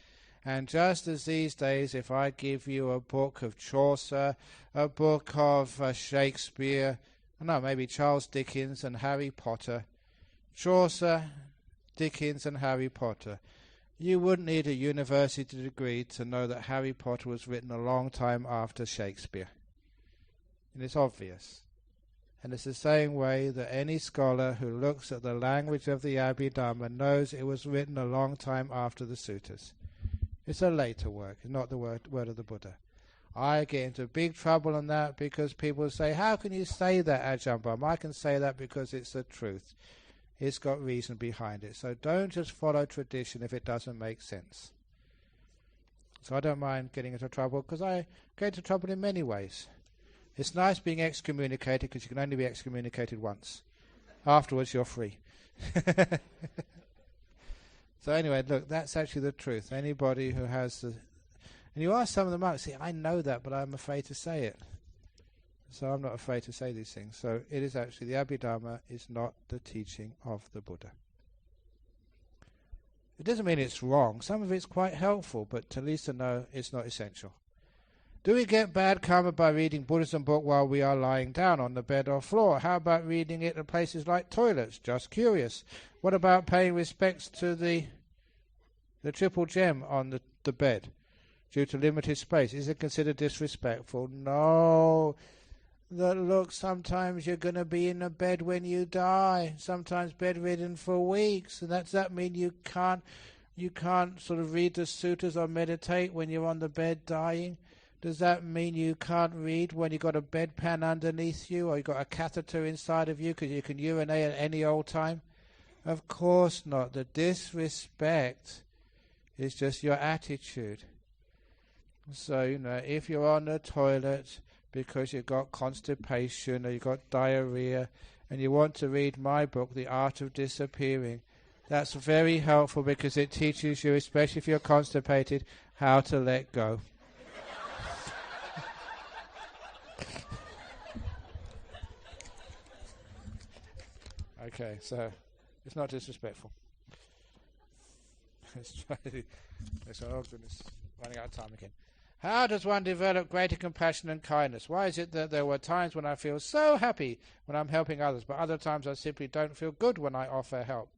And just as these days, if I give you a book of Chaucer, a book of Shakespeare, maybe Charles Dickens and Harry Potter, Chaucer, Dickens and Harry Potter, you wouldn't need a university degree to know that Harry Potter was written a long time after Shakespeare. And it's obvious. And it's the same way that any scholar who looks at the language of the Abhidhamma knows it was written a long time after the suttas. It's a later work, it's not the word of the Buddha. I get into big trouble on that because people say, how can you say that, Ajahn Brahm? I can say that because it's the truth. It's got reason behind it. So don't just follow tradition if it doesn't make sense. So I don't mind getting into trouble because I get into trouble in many ways. It's nice being excommunicated because you can only be excommunicated once. Afterwards you're free. So anyway, look, that's actually the truth. Anybody who has the... And you ask some of the monks, see, I know that, but I'm afraid to say it. So I'm not afraid to say these things. So it is actually, the Abhidharma is not the teaching of the Buddha. It doesn't mean it's wrong. Some of it's quite helpful, but at least to know it's not essential. Do we get bad karma by reading Buddhism book while we are lying down on the bed or floor? How about reading it at places like toilets? Just curious. What about paying respects to the triple gem on the bed due to limited space? Is it considered disrespectful? No. Look, sometimes you're going to be in a bed when you die, sometimes bedridden for weeks, and does that mean you can't sort of read the sutras or meditate when you're on the bed dying? Does that mean you can't read when you've got a bedpan underneath you or you've got a catheter inside of you because you can urinate at any old time? Of course not. The disrespect is just your attitude. So, if you're on the toilet because you've got constipation or you've got diarrhea and you want to read my book, The Art of Disappearing, that's very helpful because it teaches you, especially if you're constipated, how to let go. Okay, so it's not disrespectful. Oh goodness, running out of time again. How does one develop greater compassion and kindness? Why is it that there were times when I feel so happy when I'm helping others, but other times I simply don't feel good when I offer help?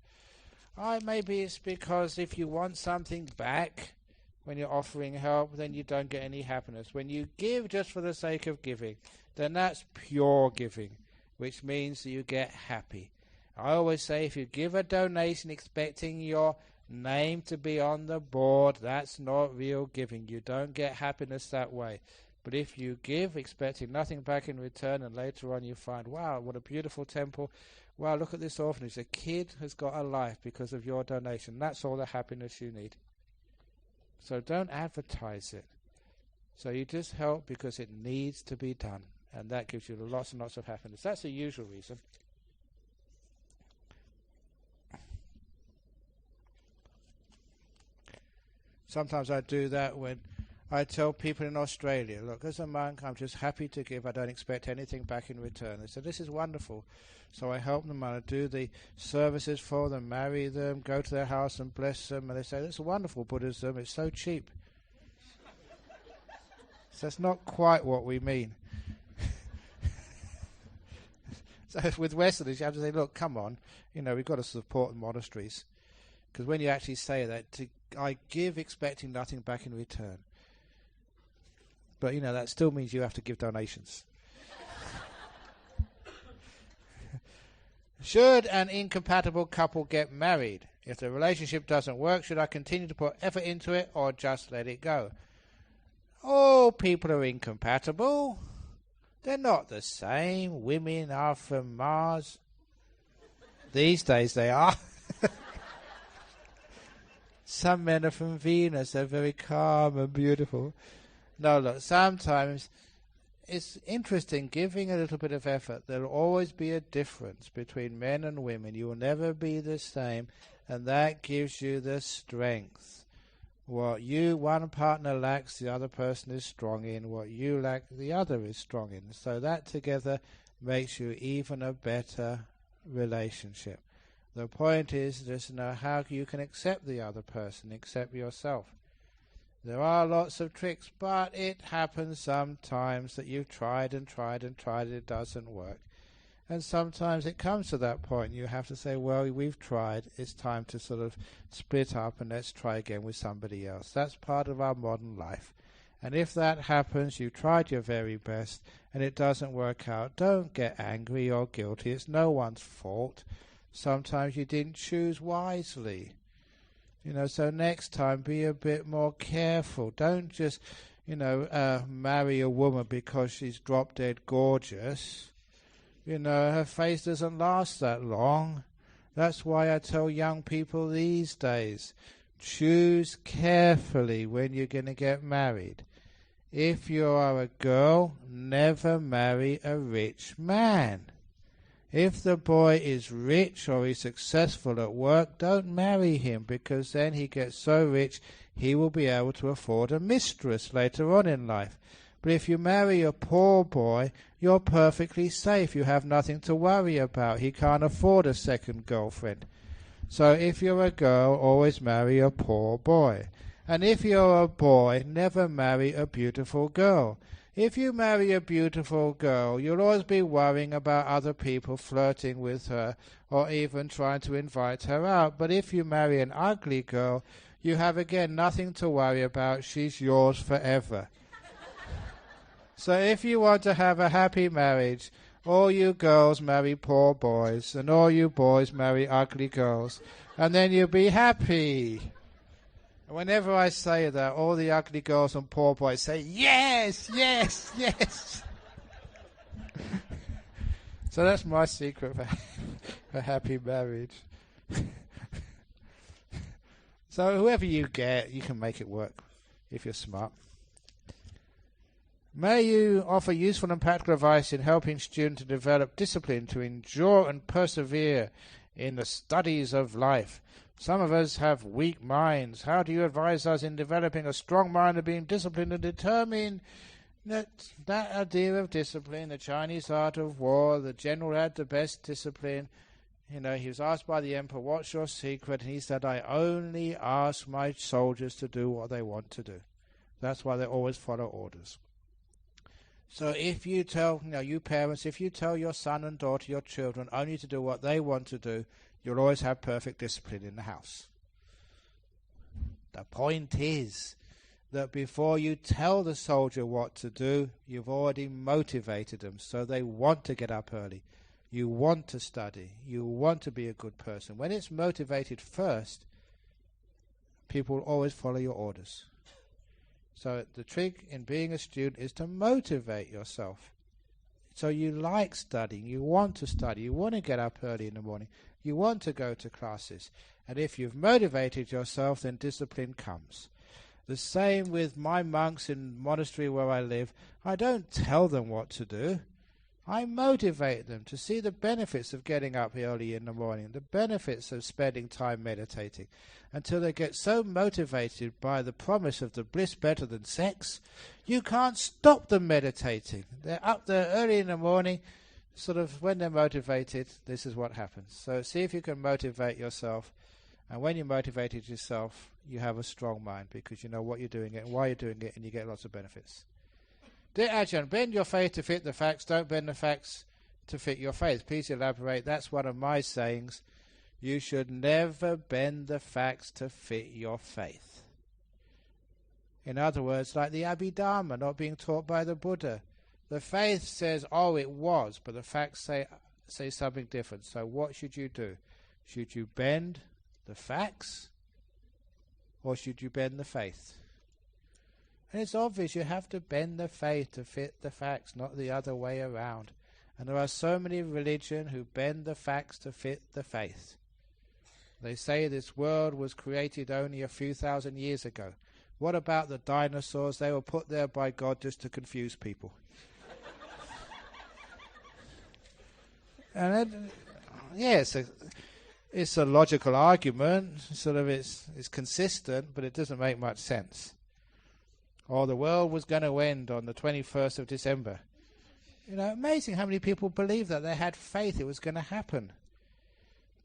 Maybe it's because if you want something back when you're offering help, then you don't get any happiness. When you give just for the sake of giving, then that's pure giving, which means that you get happy. I always say if you give a donation expecting your name to be on the board, that's not real giving. You don't get happiness that way. But if you give expecting nothing back in return, and later on you find, wow, what a beautiful temple, wow, look at this orphanage, a kid has got a life because of your donation, that's all the happiness you need. So don't advertise it. So you just help because it needs to be done, and that gives you lots and lots of happiness. That's the usual reason. Sometimes I do that when I tell people in Australia, look, as a monk, I'm just happy to give. I don't expect anything back in return. They say, this is wonderful. So I help them, and I do the services for them, marry them, go to their house and bless them. And they say, this is wonderful, Buddhism. It's so cheap. So that's not quite what we mean. So with Westerners, you have to say, look, come on. We've got to support the monasteries. Because when you actually say that, I give expecting nothing back in return. But, that still means you have to give donations. Should an incompatible couple get married? If the relationship doesn't work, should I continue to put effort into it or just let it go? All people are incompatible. They're not the same. Women are from Mars. These days they are. Some men are from Venus. They're very calm and beautiful. No, look, sometimes it's interesting giving a little bit of effort. There'll always be a difference between men and women. You will never be the same, and that gives you the strength. What one partner lacks, the other person is strong in. What you lack, the other is strong in. So that together makes you even a better relationship. The point is just to know how you can accept the other person, accept yourself. There are lots of tricks, but it happens sometimes that you've tried and tried and tried and it doesn't work. And sometimes it comes to that point. You have to say, well, we've tried. It's time to sort of split up and let's try again with somebody else. That's part of our modern life. And if that happens, you tried your very best and it doesn't work out, don't get angry or guilty. It's no one's fault. Sometimes you didn't choose wisely. So next time be a bit more careful. Don't just, marry a woman because she's drop dead gorgeous. Her face doesn't last that long. That's why I tell young people these days, choose carefully when you're going to get married. If you are a girl, never marry a rich man. If the boy is rich or he's successful at work, don't marry him, because then he gets so rich he will be able to afford a mistress later on in life. But if you marry a poor boy, you're perfectly safe. You have nothing to worry about. He can't afford a second girlfriend. So if you're a girl, always marry a poor boy. And if you're a boy, never marry a beautiful girl. If you marry a beautiful girl, you'll always be worrying about other people flirting with her or even trying to invite her out. But if you marry an ugly girl, you have again nothing to worry about. She's yours forever. So if you want to have a happy marriage, all you girls marry poor boys, and all you boys marry ugly girls, and then you'll be happy. Whenever I say that, all the ugly girls and poor boys say, yes, yes, yes. So that's my secret for a happy marriage. So whoever you get, you can make it work if you're smart. May you offer useful and practical advice in helping students to develop discipline to endure and persevere in the studies of life. Some of us have weak minds. How do you advise us in developing a strong mind and being disciplined and determined? That idea of discipline, the Chinese art of war, the general had the best discipline. He was asked by the emperor, what's your secret? And he said, I only ask my soldiers to do what they want to do. That's why they always follow orders. So if you tell, you parents, if you tell your son and daughter, your children, only to do what they want to do, you'll always have perfect discipline in the house. The point is that before you tell the soldier what to do, you've already motivated them, so they want to get up early. You want to study. You want to be a good person. When it's motivated first, people will always follow your orders. So the trick in being a student is to motivate yourself. So you like studying, you want to study, you want to get up early in the morning, you want to go to classes. And if you've motivated yourself, then discipline comes. The same with my monks in the monastery where I live. I don't tell them what to do. I motivate them to see the benefits of getting up early in the morning, the benefits of spending time meditating, until they get so motivated by the promise of the bliss better than sex, you can't stop them meditating. They're up there early in the morning, sort of when they're motivated, this is what happens. So see if you can motivate yourself, and when you motivated yourself, you have a strong mind, because you know what you're doing it and why you're doing it, and you get lots of benefits. Dear Ajahn, bend your faith to fit the facts, don't bend the facts to fit your faith. Please elaborate. That's one of my sayings. You should never bend the facts to fit your faith. In other words, like the Abhidharma not being taught by the Buddha. The faith says, oh, it was, but the facts say something different. So what should you do? Should you bend the facts, or should you bend the faith? And it's obvious you have to bend the faith to fit the facts, not the other way around. And there are so many religions who bend the facts to fit the faith. They say this world was created only a few thousand years ago. What about the dinosaurs? They were put there by God just to confuse people. And yes, it's a logical argument. Sort of, it's consistent, but it doesn't make much sense. Or the world was going to end on the 21st of December. Amazing how many people believe that. They had faith it was going to happen.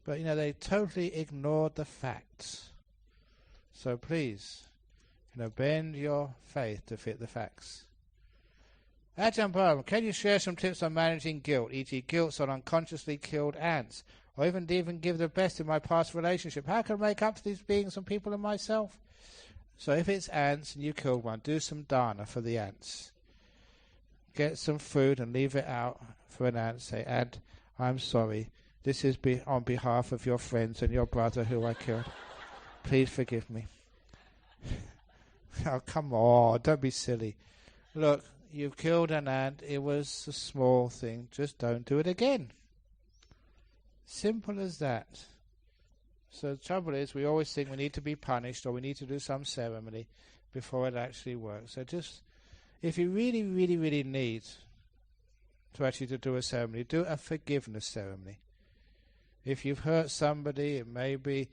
But, they totally ignored the facts. So please, bend your faith to fit the facts. Ajahn Brahm, can you share some tips on managing guilt, e.g. guilt on unconsciously killed ants, or even give the best in my past relationship? How can I make up to these beings and people and myself? So if it's ants and you killed one, do some dana for the ants. Get some food and leave it out for an ant. Say, Ant, I'm sorry. This is on behalf of your friends and your brother who I killed. Please forgive me. Oh, come on. Don't be silly. Look, you've killed an ant. It was a small thing. Just don't do it again. Simple as that. So the trouble is, we always think we need to be punished or we need to do some ceremony before it actually works. So just, if you really, really, really need to do a ceremony. Do a forgiveness ceremony. If you've hurt somebody, it may be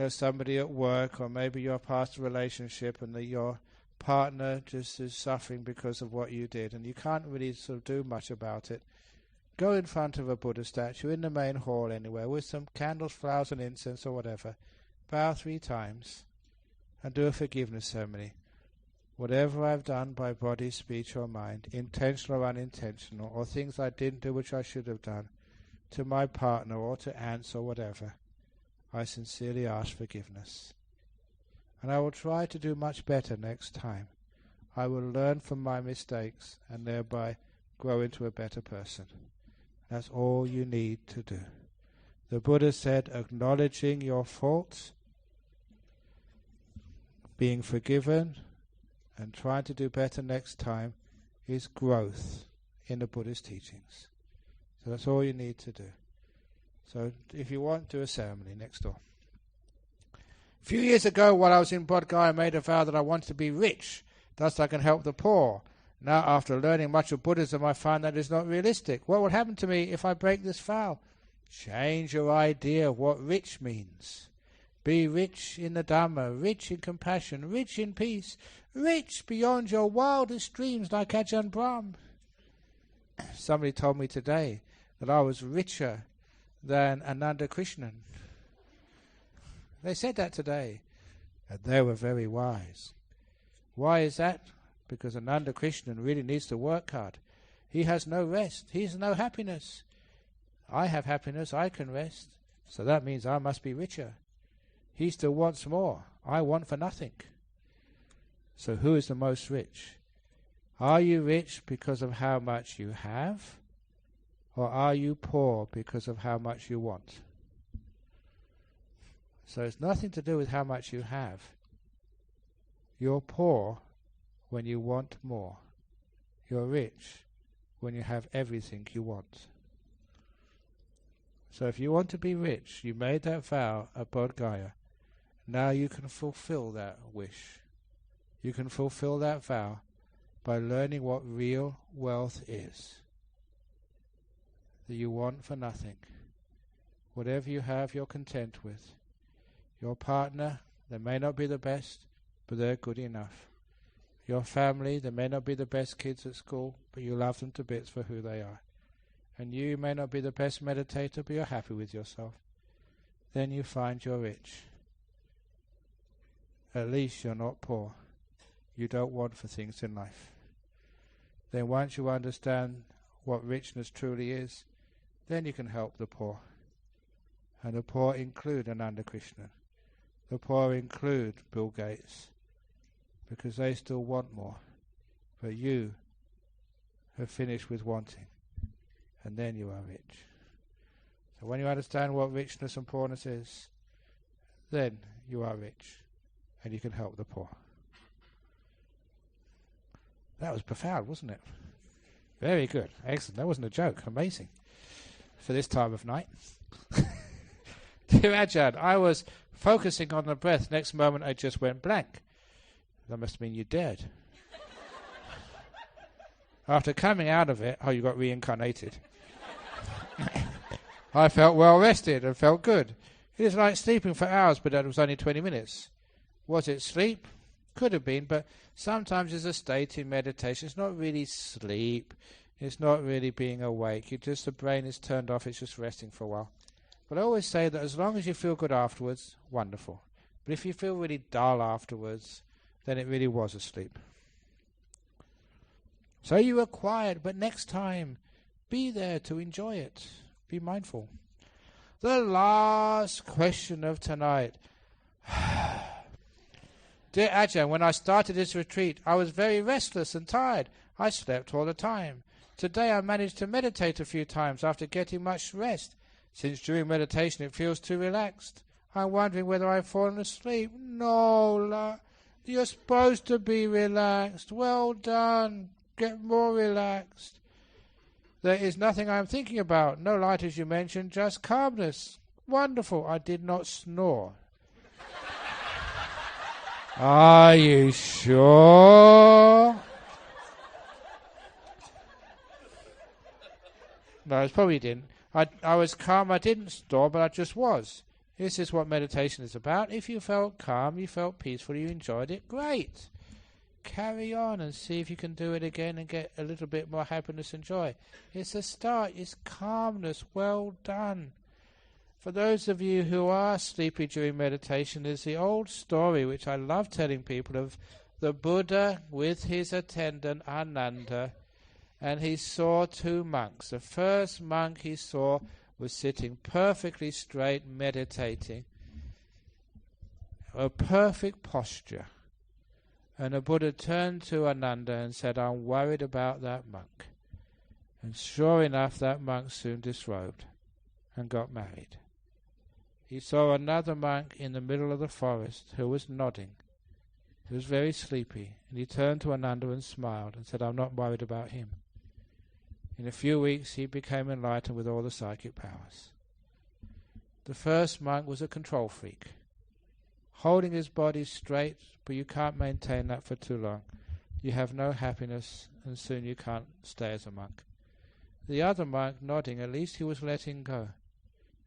somebody at work, or maybe your past relationship, and that your partner just is suffering because of what you did, and you can't really sort of do much about it. Go in front of a Buddha statue in the main hall anywhere with some candles, flowers and incense or whatever. Bow 3 times and do a forgiveness ceremony. Whatever I've done by body, speech or mind, intentional or unintentional, or things I didn't do which I should have done, to my partner or to aunts or whatever, I sincerely ask forgiveness. And I will try to do much better next time. I will learn from my mistakes and thereby grow into a better person. That's all you need to do. The Buddha said, acknowledging your faults, being forgiven, and trying to do better next time is growth in the Buddhist teachings. So that's all you need to do. So if you want, do a ceremony next door. A few years ago, while I was in Bodh Gaya, I made a vow that I wanted to be rich, thus I can help the poor. Now, after learning much of Buddhism, I find that is not realistic. What will happen to me if I break this vow? Change your idea of what rich means. Be rich in the Dhamma, rich in compassion, rich in peace, rich beyond your wildest dreams like Ajahn Brahm. Somebody told me today that I was richer than Ananda Krishnan. They said that today, and they were very wise. Why is that? Because Ananda Krishnan really needs to work hard. He has no rest. He has no happiness. I have happiness. I can rest. So that means I must be richer. He still wants more. I want for nothing. So who is the most rich? Are you rich because of how much you have? Or are you poor because of how much you want? So it's nothing to do with how much you have. You're poor when you want more. You're rich when you have everything you want. So if you want to be rich, you made that vow at Bodh Gaya. Now you can fulfill that wish. You can fulfill that vow by learning what real wealth is. That you want for nothing. Whatever you have, you're content with. Your partner, they may not be the best, but they're good enough. Your family, they may not be the best kids at school, but you love them to bits for who they are. And you may not be the best meditator, but you're happy with yourself. Then you find you're rich. At least you're not poor. You don't want for things in life. Then once you understand what richness truly is, then you can help the poor. And the poor include Ananda Krishnan. The poor include Bill Gates, because they still want more. But you have finished with wanting, and then you are rich. So when you understand what richness and poorness is, then you are rich, and you can help the poor. That was profound, wasn't it? Very good. Excellent. That wasn't a joke. Amazing. For this time of night. Dear Ajahn, I was focusing on the breath. Next moment I just went blank. That must mean you're dead. After coming out of it, you got reincarnated. I felt well rested and felt good. It is like sleeping for hours, but that was only 20 minutes. Was it sleep? Could have been, but sometimes there's a state in meditation. It's not really sleep. It's not really being awake. The brain is turned off. It's just resting for a while. But I always say that as long as you feel good afterwards, wonderful. But if you feel really dull afterwards, then it really was asleep. So you were quiet, but next time, be there to enjoy it. Be mindful. The last question of tonight. Dear Ajahn, when I started this retreat, I was very restless and tired. I slept all the time. Today I managed to meditate a few times after getting much rest. Since during meditation it feels too relaxed. I'm wondering whether I've fallen asleep. No, you're supposed to be relaxed. Well done. Get more relaxed. There is nothing I'm thinking about. No light as you mentioned, just calmness. Wonderful. I did not snore. Are you sure? No, it probably didn't. I was calm. I didn't store, but I just was. This is what meditation is about. If you felt calm, you felt peaceful, you enjoyed it, great. Carry on and see if you can do it again and get a little bit more happiness and joy. It's a start. It's calmness. Well done. For those of you who are sleepy during meditation, there's the old story which I love telling people of the Buddha with his attendant Ananda, and he saw two monks. The first monk he saw was sitting perfectly straight, meditating, a perfect posture. And the Buddha turned to Ananda and said, I'm worried about that monk. And sure enough, that monk soon disrobed and got married. He saw another monk in the middle of the forest who was nodding. He was very sleepy, and he turned to Ananda and smiled and said, I'm not worried about him. In a few weeks he became enlightened with all the psychic powers. The first monk was a control freak, holding his body straight, but you can't maintain that for too long. You have no happiness, and soon you can't stay as a monk. The other monk, nodding, at least he was letting go.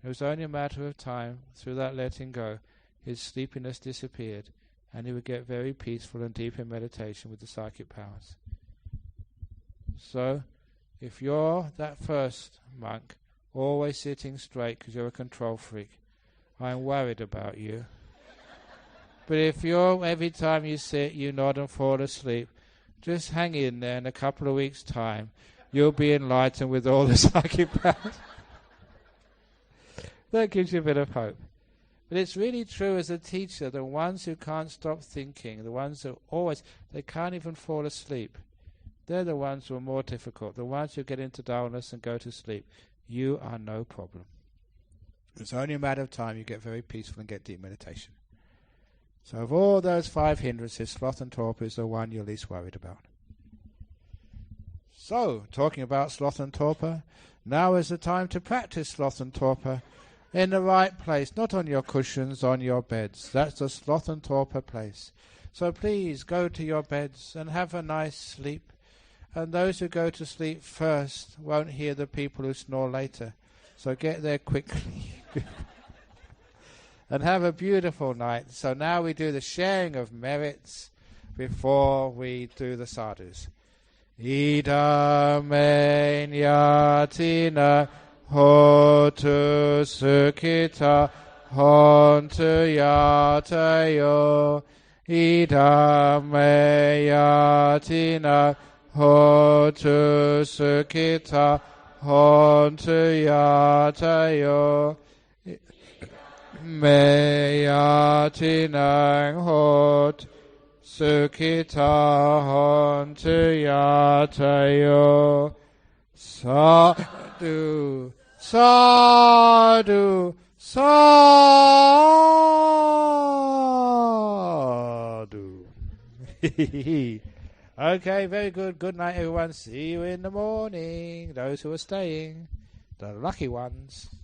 It was only a matter of time. Through that letting go, his sleepiness disappeared, and he would get very peaceful and deep in meditation with the psychic powers. So, if you're that first monk, always sitting straight because you're a control freak, I'm worried about you. But if you're, every time you sit, you nod and fall asleep, just hang in there. In a couple of weeks' time, you'll be enlightened with all the psychic powers. That gives you a bit of hope. But it's really true as a teacher, the ones who can't stop thinking, the ones who always, they can't even fall asleep, they're the ones who are more difficult, the ones who get into dullness and go to sleep. You are no problem. It's only a matter of time you get very peaceful and get deep meditation. So of all those 5 hindrances, sloth and torpor is the one you're least worried about. So, talking about sloth and torpor, now is the time to practice sloth and torpor in the right place, not on your cushions, on your beds. That's the sloth and torpor place. So please go to your beds and have a nice sleep. And those who go to sleep first won't hear the people who snore later. So get there quickly. And have a beautiful night. So now we do the sharing of merits before we do the sadhus. Idam yatina hotu sukhita hontu yatayo. Idam yatina hotu sukhita hontu yatayo. Meyatinang hot sukhita hontu yatayo. Sadhu, sadhu, sadhu. Okay, very good. Good night, everyone. See you in the morning. Those who are staying, the lucky ones.